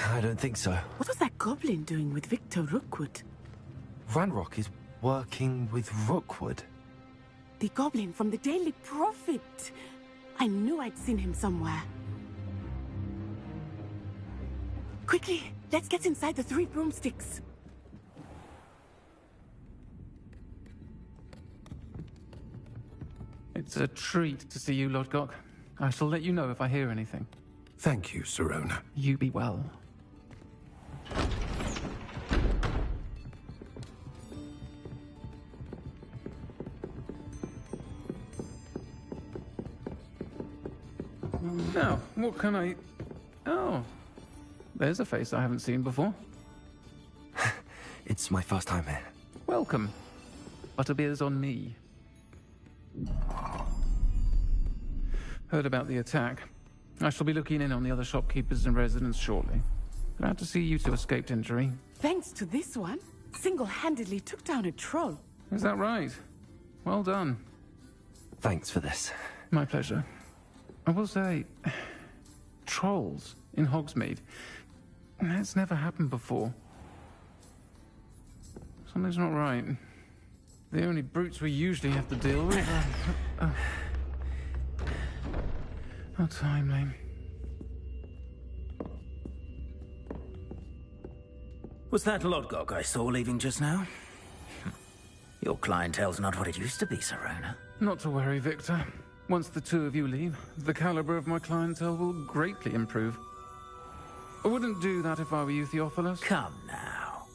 I don't think so. What was that goblin doing with Victor Rookwood? Ranrock is working with Rookwood. The goblin from the Daily Prophet. I knew I'd seen him somewhere. Quickly, let's get inside the Three Broomsticks. It's a treat to see you, Lodgok. I shall let you know if I hear anything. Thank you, Sirona. You be well. Now, what can I... Oh, there's a face I haven't seen before. It's my first time here. Welcome. Butterbeer's on me. Heard about the attack. I shall be looking in on the other shopkeepers and residents shortly. Glad to see you two escaped injury. Thanks to this one, single-handedly took down a troll. Is that right? Well done. Thanks for this. My pleasure. I will say, trolls in Hogsmeade. That's never happened before. Something's not right. The only brutes we usually have to deal with are... How timely. Was that Lodgok I saw leaving just now? Your clientele's not what it used to be, Serona. Not to worry, Victor. Once the two of you leave, the caliber of my clientele will greatly improve. I wouldn't do that if I were you, Theophilus. Come now.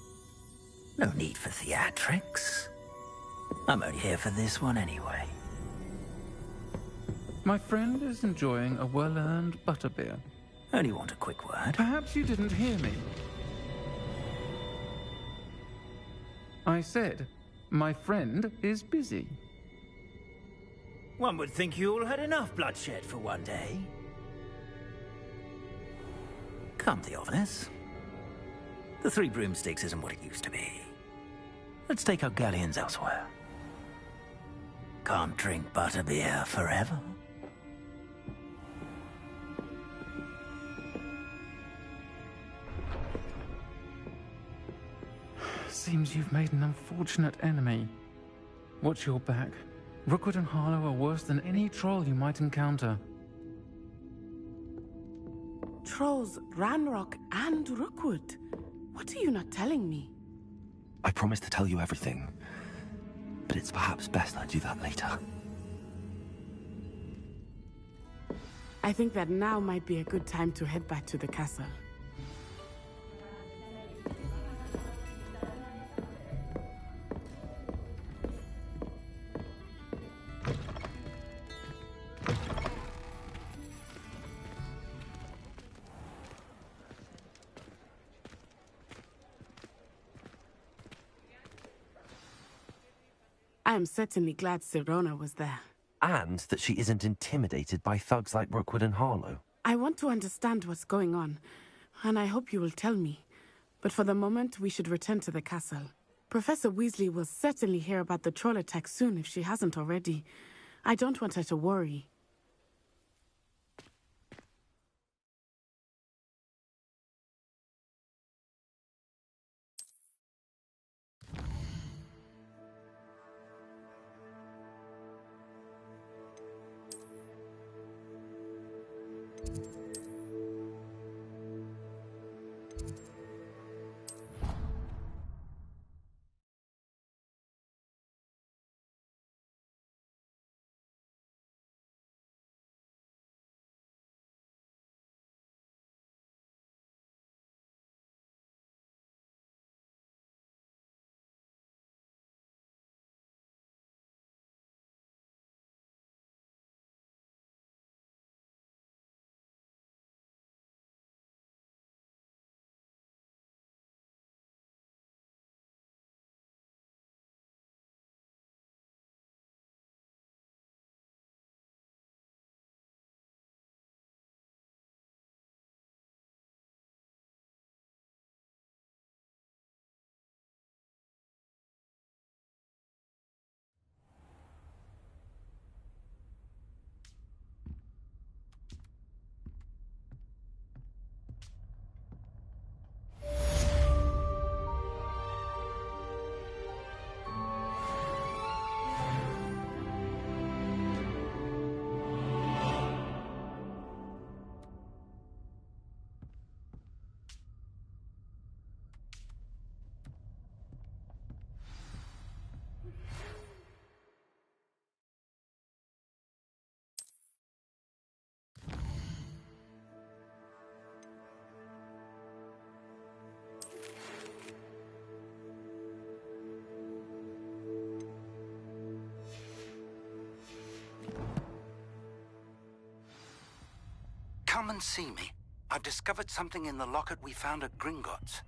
No need for theatrics. I'm only here for this one anyway. My friend is enjoying a well-earned butterbeer. Only want a quick word. Perhaps you didn't hear me. I said, my friend is busy. One would think you all had enough bloodshed for one day. Come, Theophilus. The Three Broomsticks isn't what it used to be. Let's take our galleons elsewhere. Can't drink butterbeer forever. Seems you've made an unfortunate enemy. Watch your back. Rookwood and Harlow are worse than any troll you might encounter. Trolls, Ranrock, and Rookwood. What are you not telling me? I promised to tell you everything, but it's perhaps best I do that later. I think that now might be a good time to head back to the castle. I am certainly glad Serona was there. And that she isn't intimidated by thugs like Rookwood and Harlow. I want to understand what's going on, and I hope you will tell me. But for the moment, we should return to the castle. Professor Weasley will certainly hear about the troll attack soon if she hasn't already. I don't want her to worry. Come and see me. I've discovered something in the locket we found at Gringotts.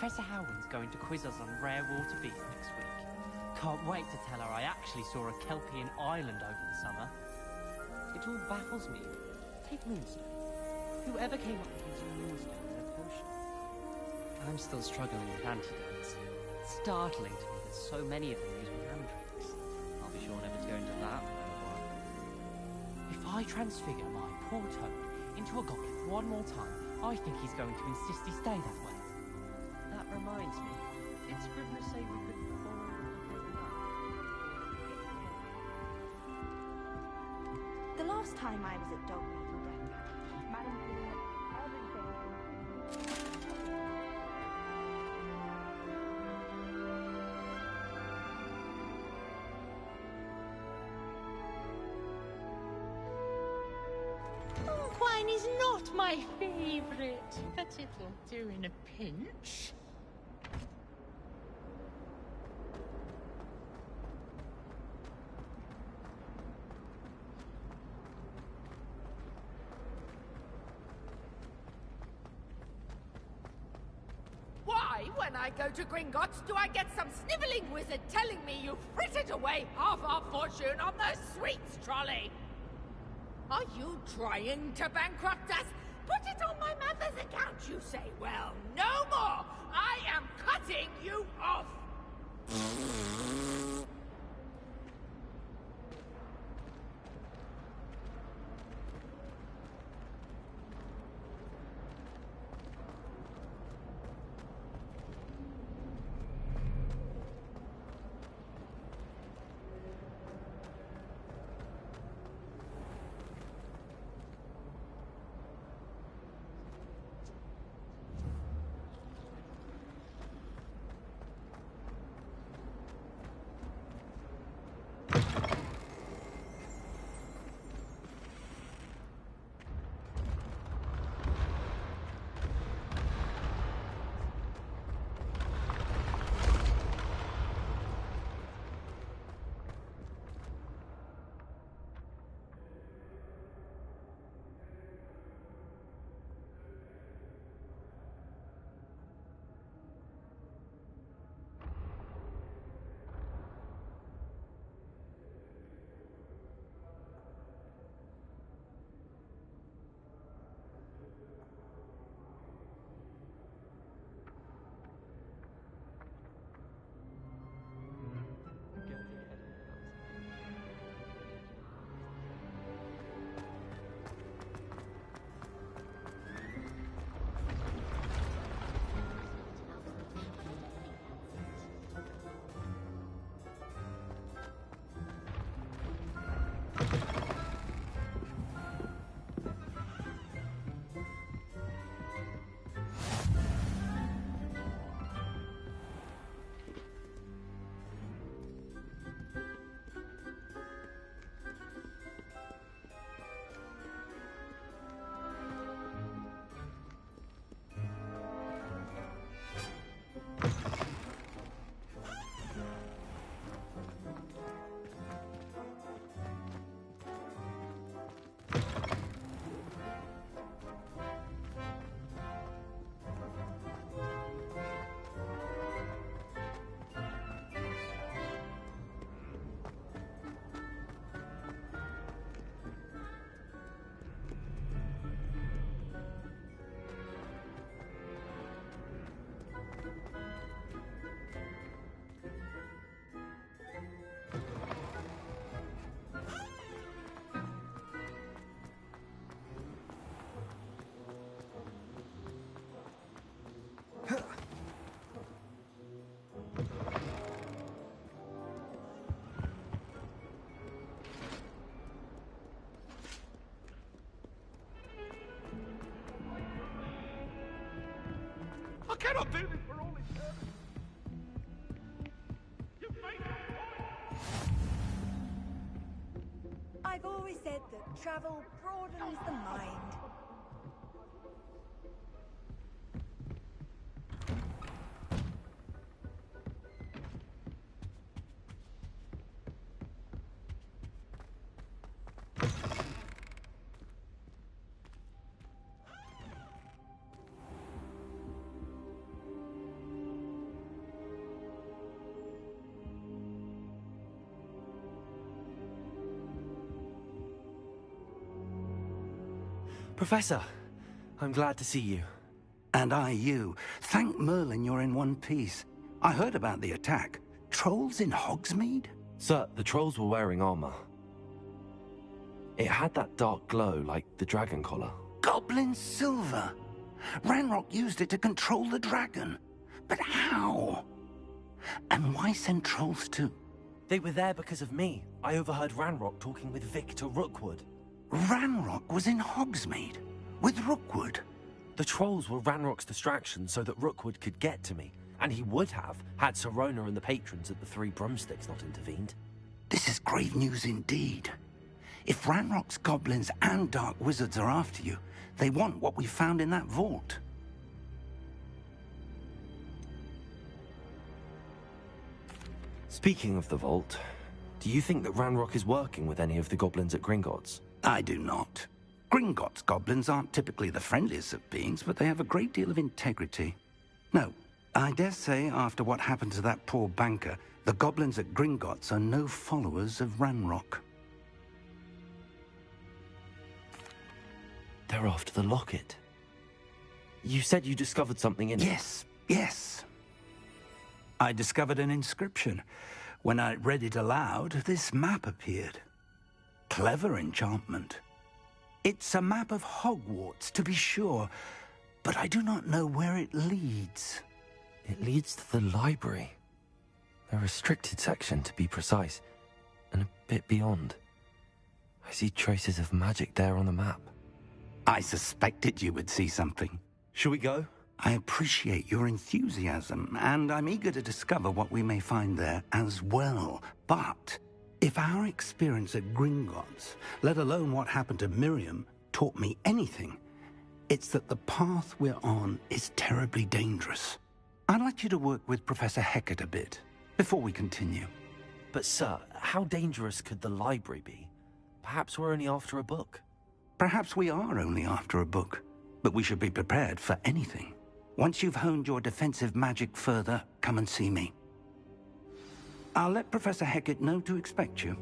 Professor Howland's going to quiz us on rare water beasts next week. Can't wait to tell her I actually saw a Kelpian island over the summer. It all baffles me. Take Moonstone. Whoever came up with using Moonstone in a potion? I'm still struggling with antidotes. It's startling to me that so many of them use man tricks. I'll be sure never to go into that for a while. If I transfigure my poor Toad into a goblin one more time, I think he's going to insist he stay that way. That reminds me, did Scrivener say we could borrow The last time I was at dog meeting day, Madam Queen, everything. Wine is not my favorite, but it'll do in a pinch. Why, when I go to Gringotts, do I get some snivelling wizard telling me you frittered away half our fortune on the sweets trolley? Are you trying to bankrupt us? Put it on my mother's account, you say. Well, no more! I am cutting you off! I cannot do this for all eternity. You've made my point. I've always said that travel broadens the mind. Professor, I'm glad to see you. And I you. Thank Merlin you're in one piece. I heard about the attack. Trolls in Hogsmeade? Sir, the trolls were wearing armor. It had that dark glow like the dragon collar. Goblin silver. Ranrock used it to control the dragon. But how? And why send trolls too? They were there because of me. I overheard Ranrock talking with Victor Rookwood. Ranrock was in Hogsmeade? With Rookwood? The trolls were Ranrock's distraction so that Rookwood could get to me. And he would have, had Sirona and the patrons at the Three Broomsticks not intervened. This is grave news indeed. If Ranrock's goblins and dark wizards are after you, they want what we found in that vault. Speaking of the vault, do you think that Ranrock is working with any of the goblins at Gringotts? I do not. Gringotts goblins aren't typically the friendliest of beings, but they have a great deal of integrity. No, I dare say after what happened to that poor banker, the goblins at Gringotts are no followers of Ranrock. They're after the locket. You said you discovered something in it. Yes. I discovered an inscription. When I read it aloud, this map appeared. Clever enchantment. It's a map of Hogwarts, to be sure, but I do not know where it leads. It leads to the library. A restricted section, to be precise, and a bit beyond. I see traces of magic there on the map. I suspected you would see something. Shall we go? I appreciate your enthusiasm, and I'm eager to discover what we may find there as well. But if our experience at Gringotts, let alone what happened to Miriam, taught me anything, it's that the path we're on is terribly dangerous. I'd like you to work with Professor Hecat a bit, before we continue. But sir, how dangerous could the library be? Perhaps we're only after a book. Perhaps we are only after a book, but we should be prepared for anything. Once you've honed your defensive magic further, come and see me. I'll let Professor Hecat know to expect you.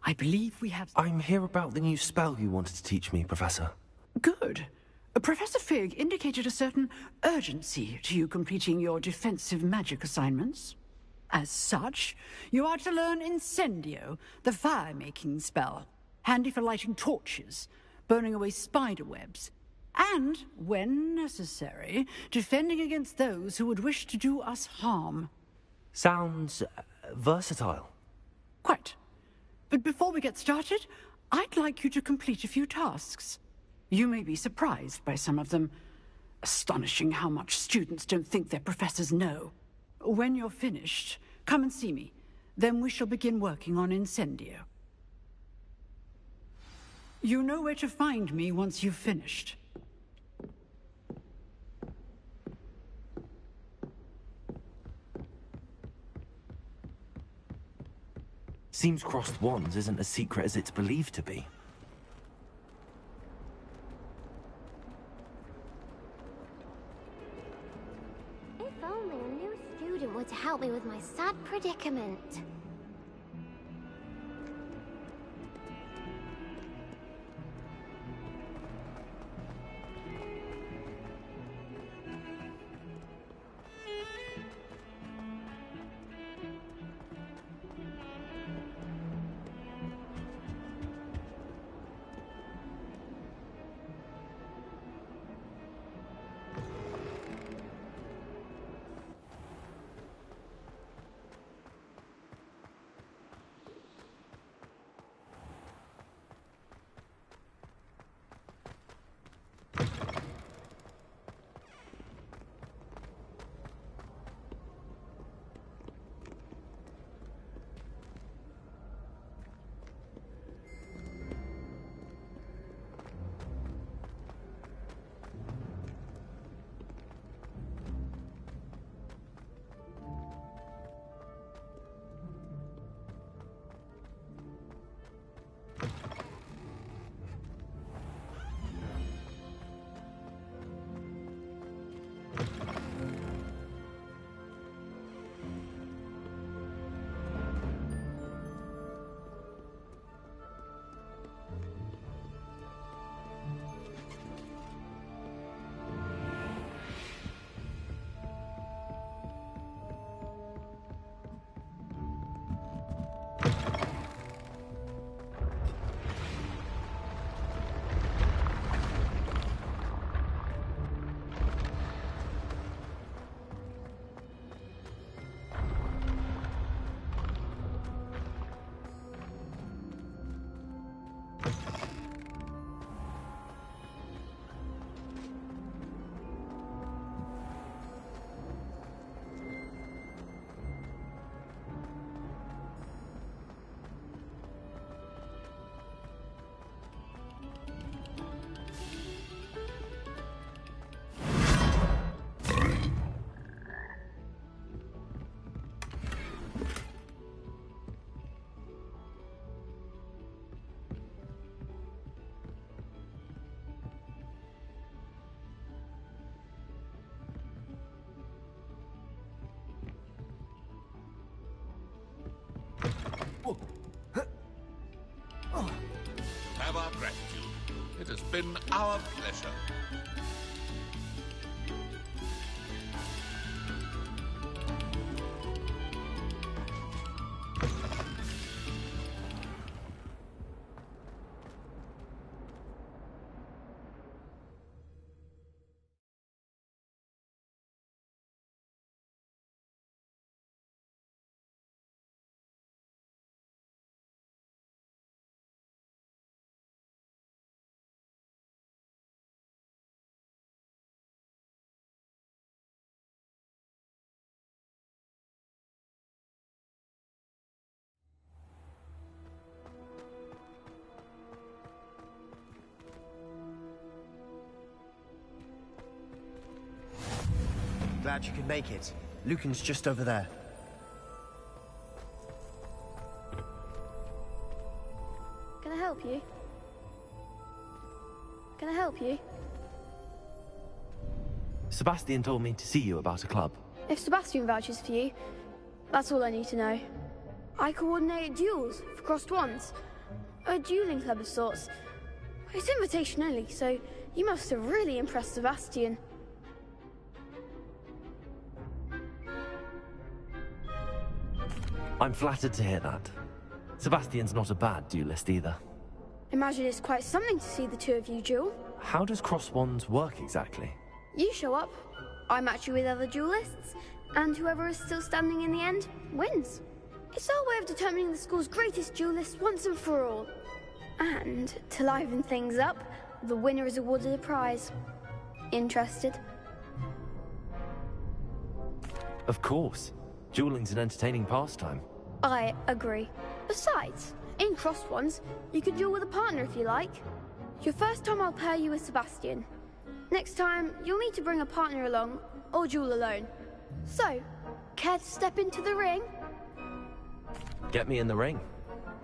I believe we have... I'm here about the new spell you wanted to teach me, Professor. Good. Professor Fig indicated a certain urgency to you completing your defensive magic assignments. As such, you are to learn Incendio, the fire-making spell, handy for lighting torches, burning away spider webs, and, when necessary, defending against those who would wish to do us harm. Sounds versatile. Quite. But before we get started, I'd like you to complete a few tasks. You may be surprised by some of them. Astonishing how much students don't think their professors know. When you're finished, come and see me. Then we shall begin working on Incendio. You know where to find me once you've finished. Seems crossed wands isn't as secret as it's believed to be. If only a new student were to help me with my sad predicament. Have our gratitude. It has been our pleasure. Glad you could make it. Lucan's just over there. Can I help you? Can I help you? Sebastian told me to see you about a club. If Sebastian vouches for you, that's all I need to know. I coordinate duels for crossed wands. A dueling club of sorts. It's invitation only, so you must have really impressed Sebastian. I'm flattered to hear that. Sebastian's not a bad duelist either. Imagine it's quite something to see the two of you duel. How does cross wands work exactly? You show up, I match you with other duelists, and whoever is still standing in the end wins. It's our way of determining the school's greatest duelist once and for all. And to liven things up, the winner is awarded a prize. Interested? Of course. Dueling's an entertaining pastime. I agree. Besides, in cross ones, you can duel with a partner if you like. Your first time I'll pair you with Sebastian. Next time, you'll need to bring a partner along, or duel alone. So, care to step into the ring? Get me in the ring.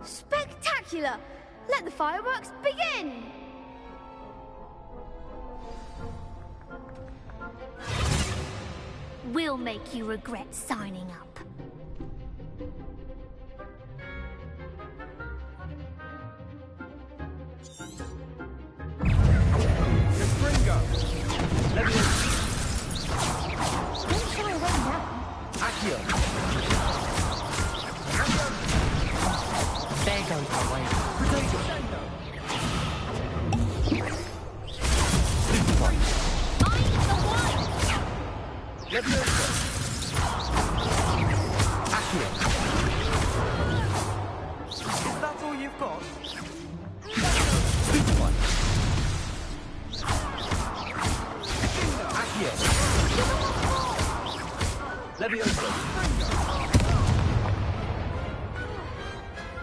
Spectacular! Let the fireworks begin! We'll make you regret signing up. Gringo! Let me Don't shy away now. Accio! There goes my way. Potato! Let me Accio. Is that all you've got? Super one! Accio! Let me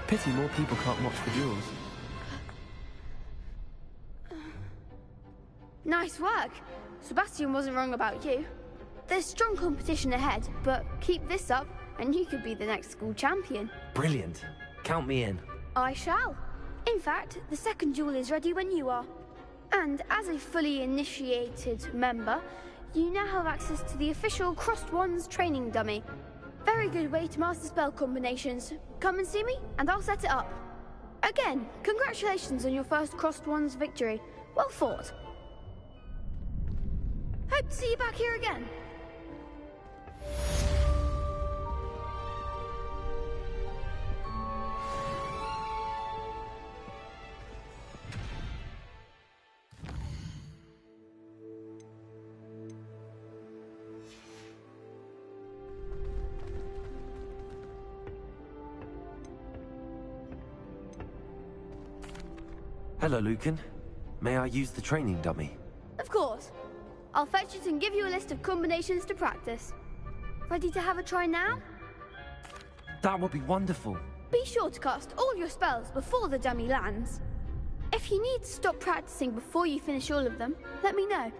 Pity more people can't watch the duels. Nice work. Sebastian wasn't wrong about you. There's strong competition ahead, but keep this up and you could be the next school champion. Brilliant. Count me in. I shall. In fact, the second duel is ready when you are. And as a fully initiated member, you now have access to the official Crossed Wands training dummy. Very good way to master spell combinations. Come and see me, and I'll set it up. Again, congratulations on your first Crossed Wands victory. Well fought. Hope to see you back here again. Hello, Lucan. May I use the training dummy? Of course. I'll fetch it and give you a list of combinations to practice. Ready to have a try now? That would be wonderful. Be sure to cast all your spells before the dummy lands. If you need to stop practicing before you finish all of them, let me know.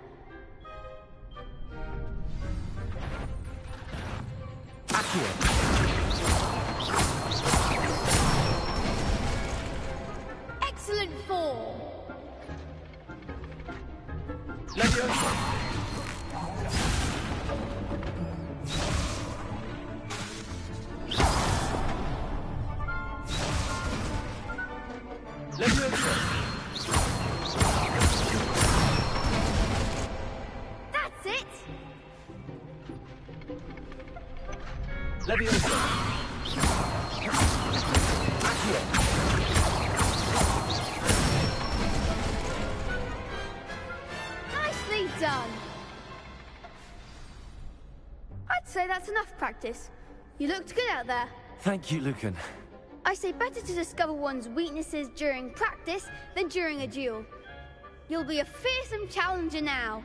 Excellent form. That's it. Nicely done. I'd say that's enough practice. You looked good out there. Thank you, Lucan. I say better to discover one's weaknesses during practice than during a duel. You'll be a fearsome challenger now.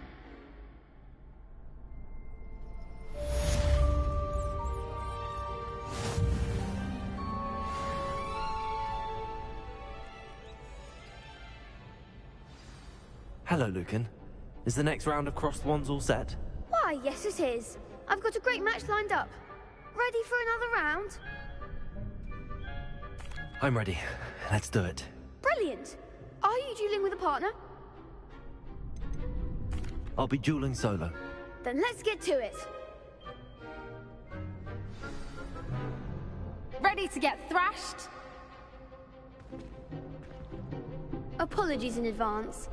Hello, Lucan. Is the next round of Crossed Wands all set? Why, yes it is. I've got a great match lined up. Ready for another round? I'm ready. Let's do it. Brilliant. Are you dueling with a partner? I'll be dueling solo. Then let's get to it. Ready to get thrashed? A apologies in advance.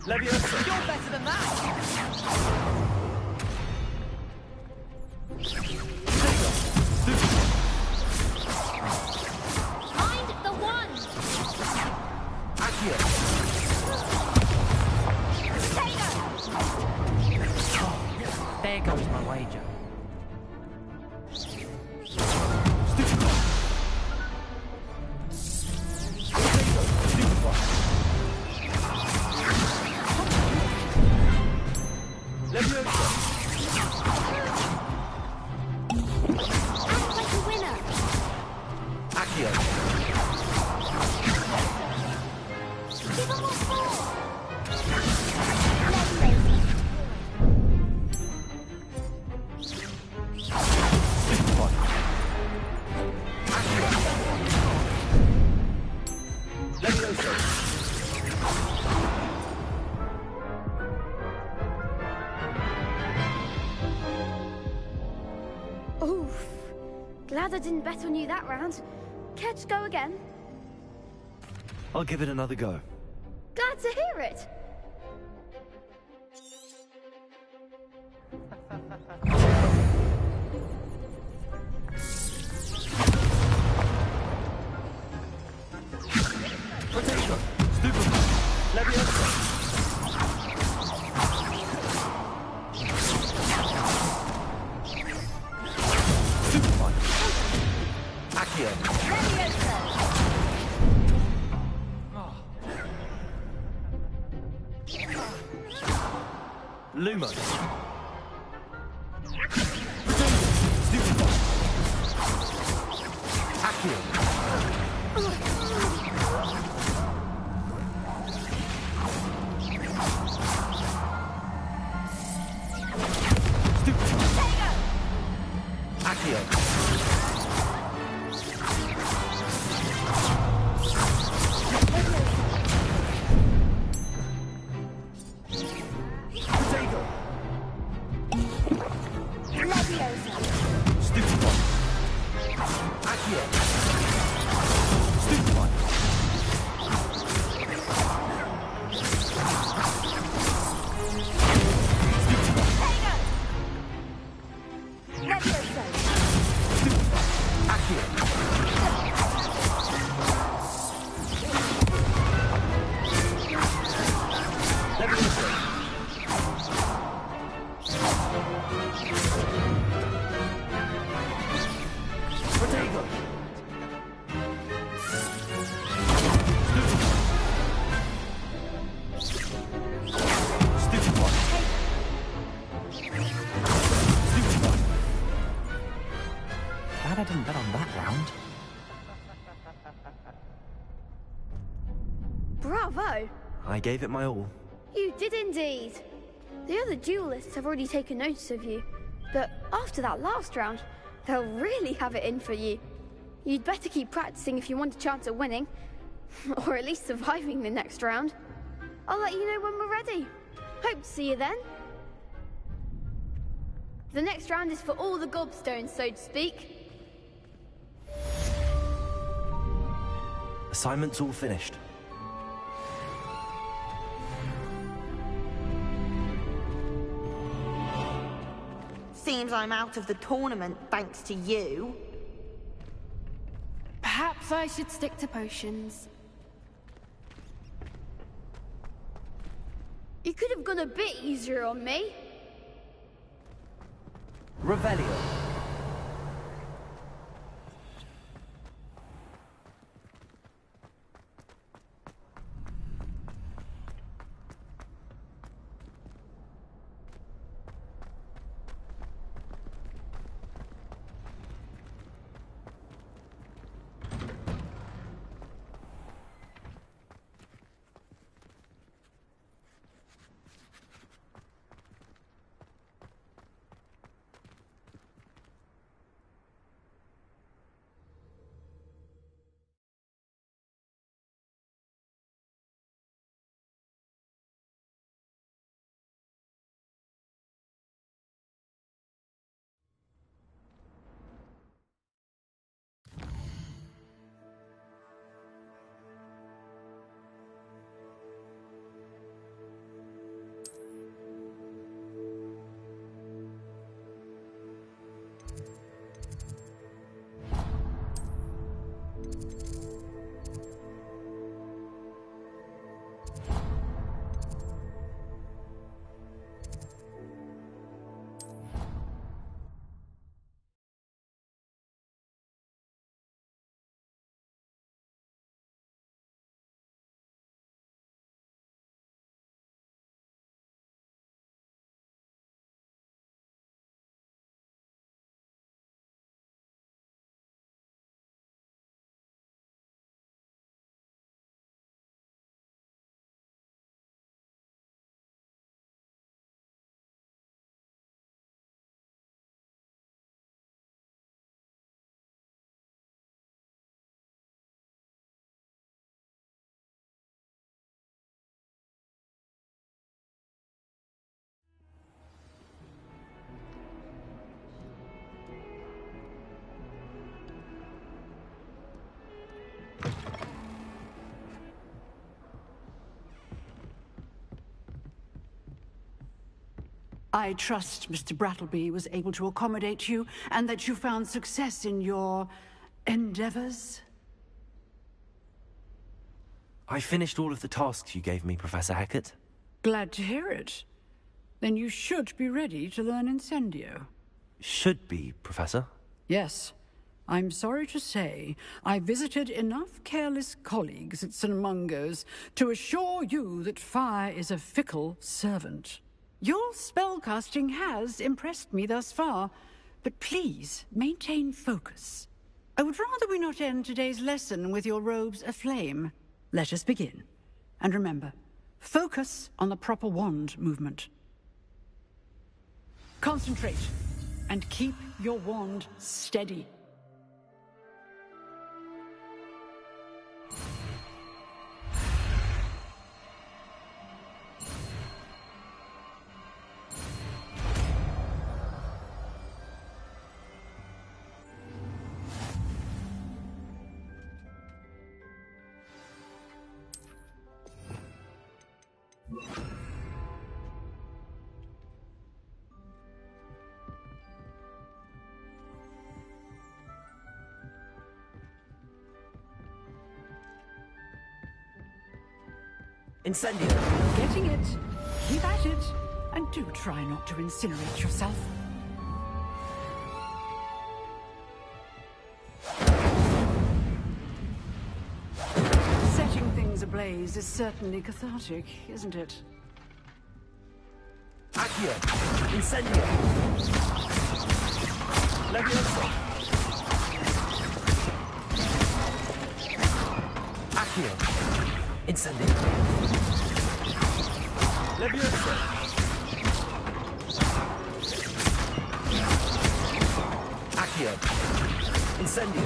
Leviosa! You're better than that! Mind the wand! Accio! There goes my wager. Oof. Glad I didn't bet on you that round. Care to go again? I'll give it another go. Glad to hear it. Potato! Stupefy! Leviosa! Stupefy! Accio! Lumos! Stupefy! Accio! Accio! Potato! Stupefy! Accio! Stupefy! Potato! Stupefy! Stupefy! Glad I didn't bet on that round. Bravo! I gave it my all. You did indeed. The other duelists have already taken notice of you, but after that last round, they'll really have it in for you. You'd better keep practicing if you want a chance at winning, or at least surviving the next round. I'll let you know when we're ready. Hope to see you then. The next round is for all the gobstones, so to speak. Assignment's all finished. Seems I'm out of the tournament thanks to you. Perhaps I should stick to potions. You could have gone a bit easier on me. Revelio! I trust Mr. Brattleby was able to accommodate you, and that you found success in your endeavors. I finished all of the tasks you gave me, Professor Hackett. Glad to hear it. Then you should be ready to learn Incendio. Should be, Professor. Yes. I'm sorry to say, I visited enough careless colleagues at St. Mungo's to assure you that fire is a fickle servant. Your spellcasting has impressed me thus far, but please maintain focus. I would rather we not end today's lesson with your robes aflame. Let us begin. And remember, focus on the proper wand movement. Concentrate, and keep your wand steady. Incendio! Getting it. Keep at it. And do try not to incinerate yourself. Setting things ablaze is certainly cathartic, isn't it? Accio! Incendio! Leviosa! Accio! Incendio! Leviosa! Accio! Incendio!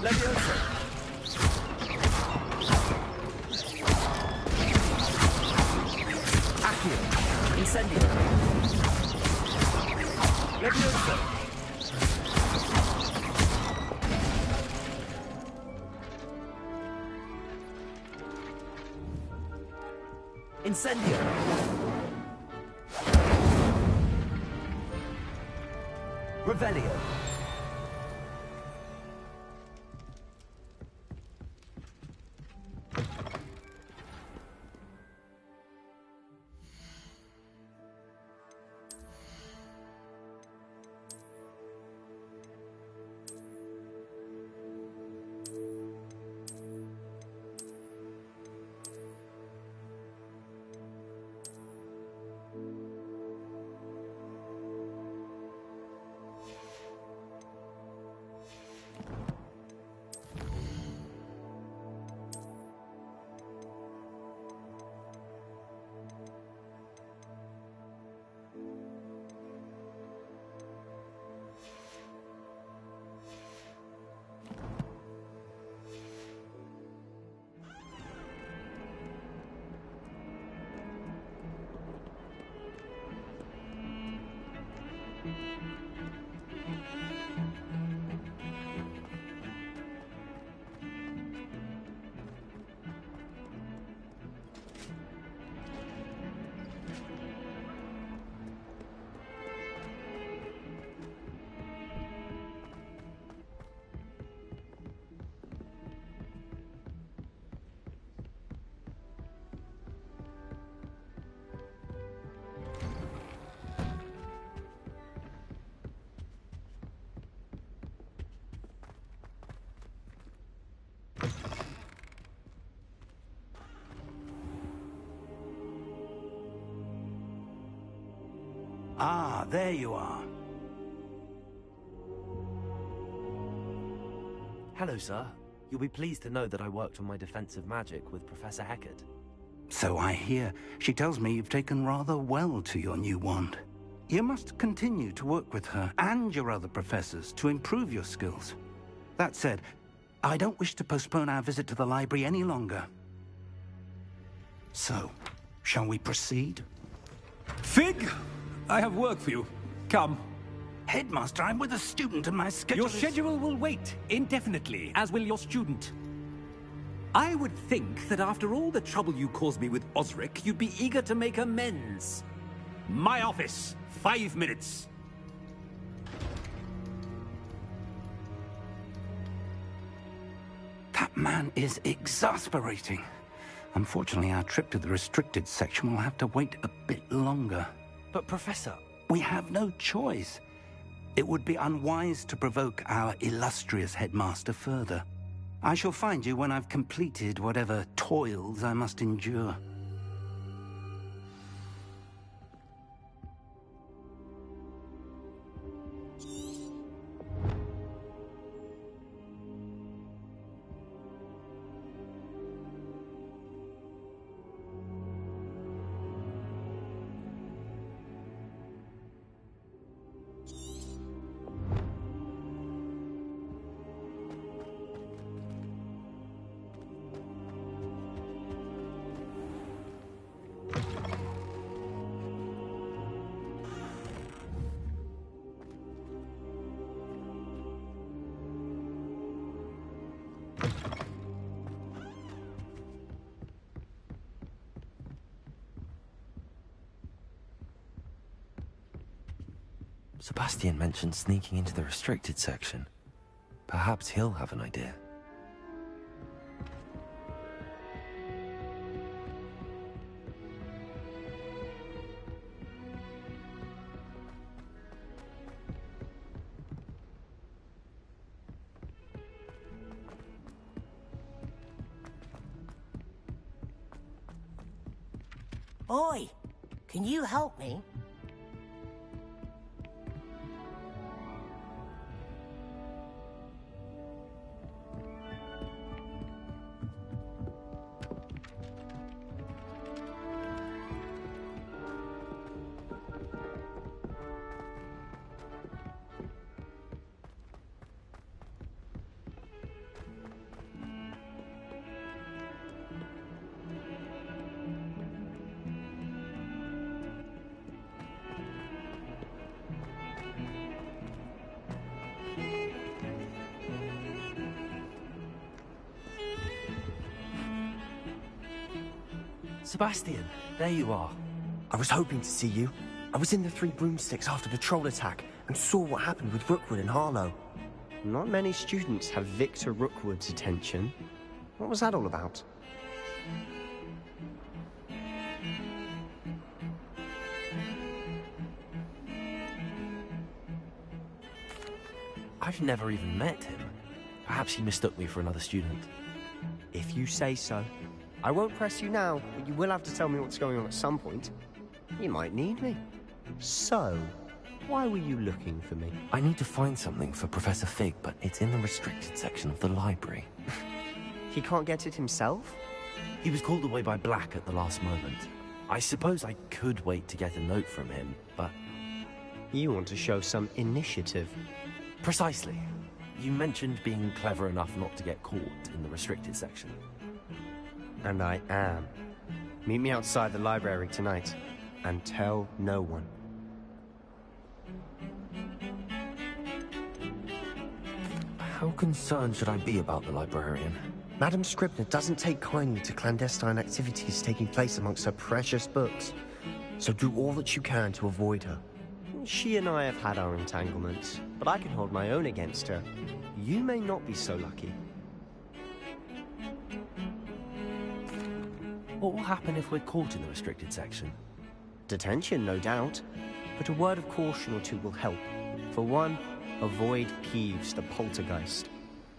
Leviosa! Accio! Incendio! Leviosa! Incendio! Revelio! Ah, there you are. Hello, sir. You'll be pleased to know that I worked on my defensive magic with Professor Hackett. So I hear. She tells me you've taken rather well to your new wand. You must continue to work with her and your other professors to improve your skills. That said, I don't wish to postpone our visit to the library any longer. So, shall we proceed? Fig! I have work for you. Come. Headmaster, I'm with a student and my schedule Your schedule will wait indefinitely, as will your student. I would think that after all the trouble you caused me with Osric, you'd be eager to make amends. My office, 5 minutes. That man is exasperating. Unfortunately, our trip to the restricted section will have to wait a bit longer. But, Professor... We have no choice. It would be unwise to provoke our illustrious headmaster further. I shall find you when I've completed whatever toils I must endure. Sebastian mentioned sneaking into the restricted section. Perhaps he'll have an idea. Oi! Can you help me? Sebastian, there you are. I was hoping to see you. I was in the Three Broomsticks after the troll attack and saw what happened with Rookwood and Harlow. Not many students have Victor Rookwood's attention. What was that all about? I've never even met him. Perhaps he mistook me for another student. If you say so. I won't press you now, but you will have to tell me what's going on at some point. You might need me. So, why were you looking for me? I need to find something for Professor Fig, but it's in the restricted section of the library. He can't get it himself? He was called away by Black at the last moment. I suppose I could wait to get a note from him, but... You want to show some initiative. Precisely. You mentioned being clever enough not to get caught in the restricted section. And I am. Meet me outside the library tonight, and tell no one. How concerned should I be about the librarian? Madam Scribner doesn't take kindly to clandestine activities taking place amongst her precious books, so do all that you can to avoid her. She and I have had our entanglements, but I can hold my own against her. You may not be so lucky. What will happen if we're caught in the restricted section? Detention, no doubt. But a word of caution or two will help. For one, avoid Peeves, the poltergeist.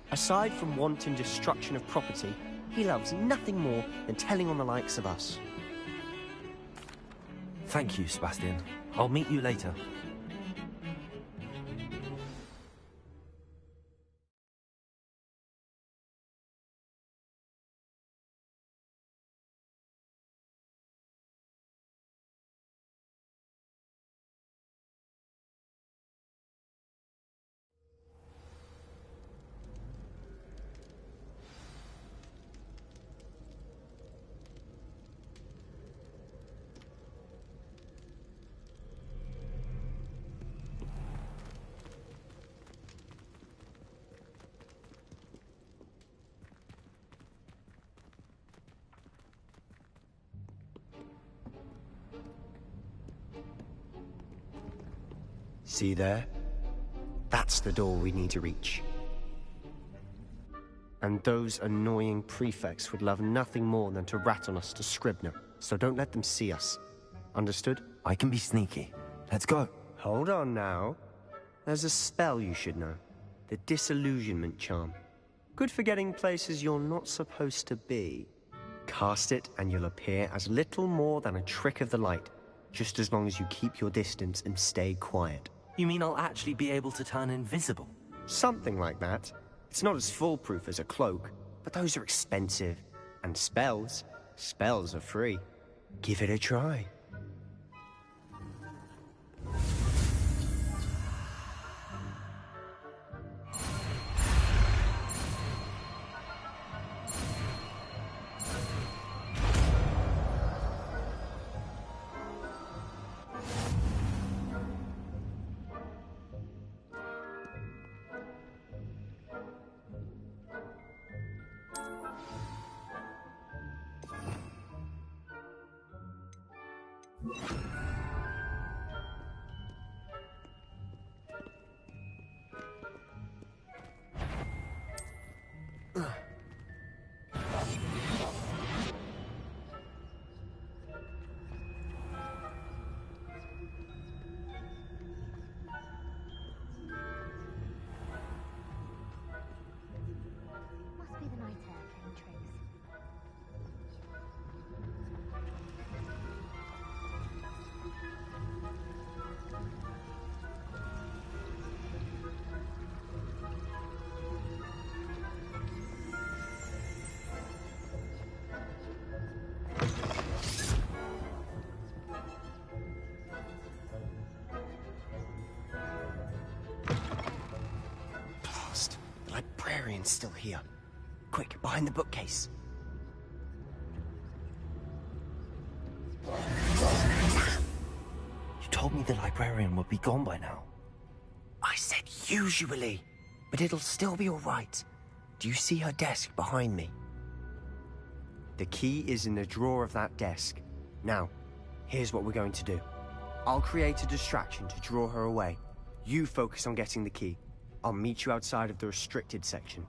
Aside from wanton destruction of property, he loves nothing more than telling on the likes of us. Thank you, Sebastian. I'll meet you later. See there? That's the door we need to reach. And those annoying prefects would love nothing more than to rat on us to Scribner, so don't let them see us. Understood? I can be sneaky. Let's go. Hold on now. There's a spell you should know. The Disillusionment Charm. Good for getting places you're not supposed to be. Cast it and you'll appear as little more than a trick of the light, just as long as you keep your distance and stay quiet. You mean I'll actually be able to turn invisible? Something like that. It's not as foolproof as a cloak, but those are expensive. And spells are free. Give it a try. Must be the night air playing tricks. Blast. The librarian's still here. Quick, behind the bookcase. You told me the librarian would be gone by now. I said usually, but it'll still be all right. Do you see her desk behind me? The key is in the drawer of that desk. Now, here's what we're going to do. I'll create a distraction to draw her away. You focus on getting the key. I'll meet you outside of the restricted section.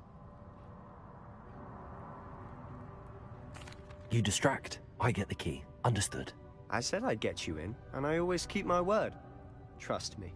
You distract, I get the key. Understood. I said I'd get you in, and I always keep my word. Trust me.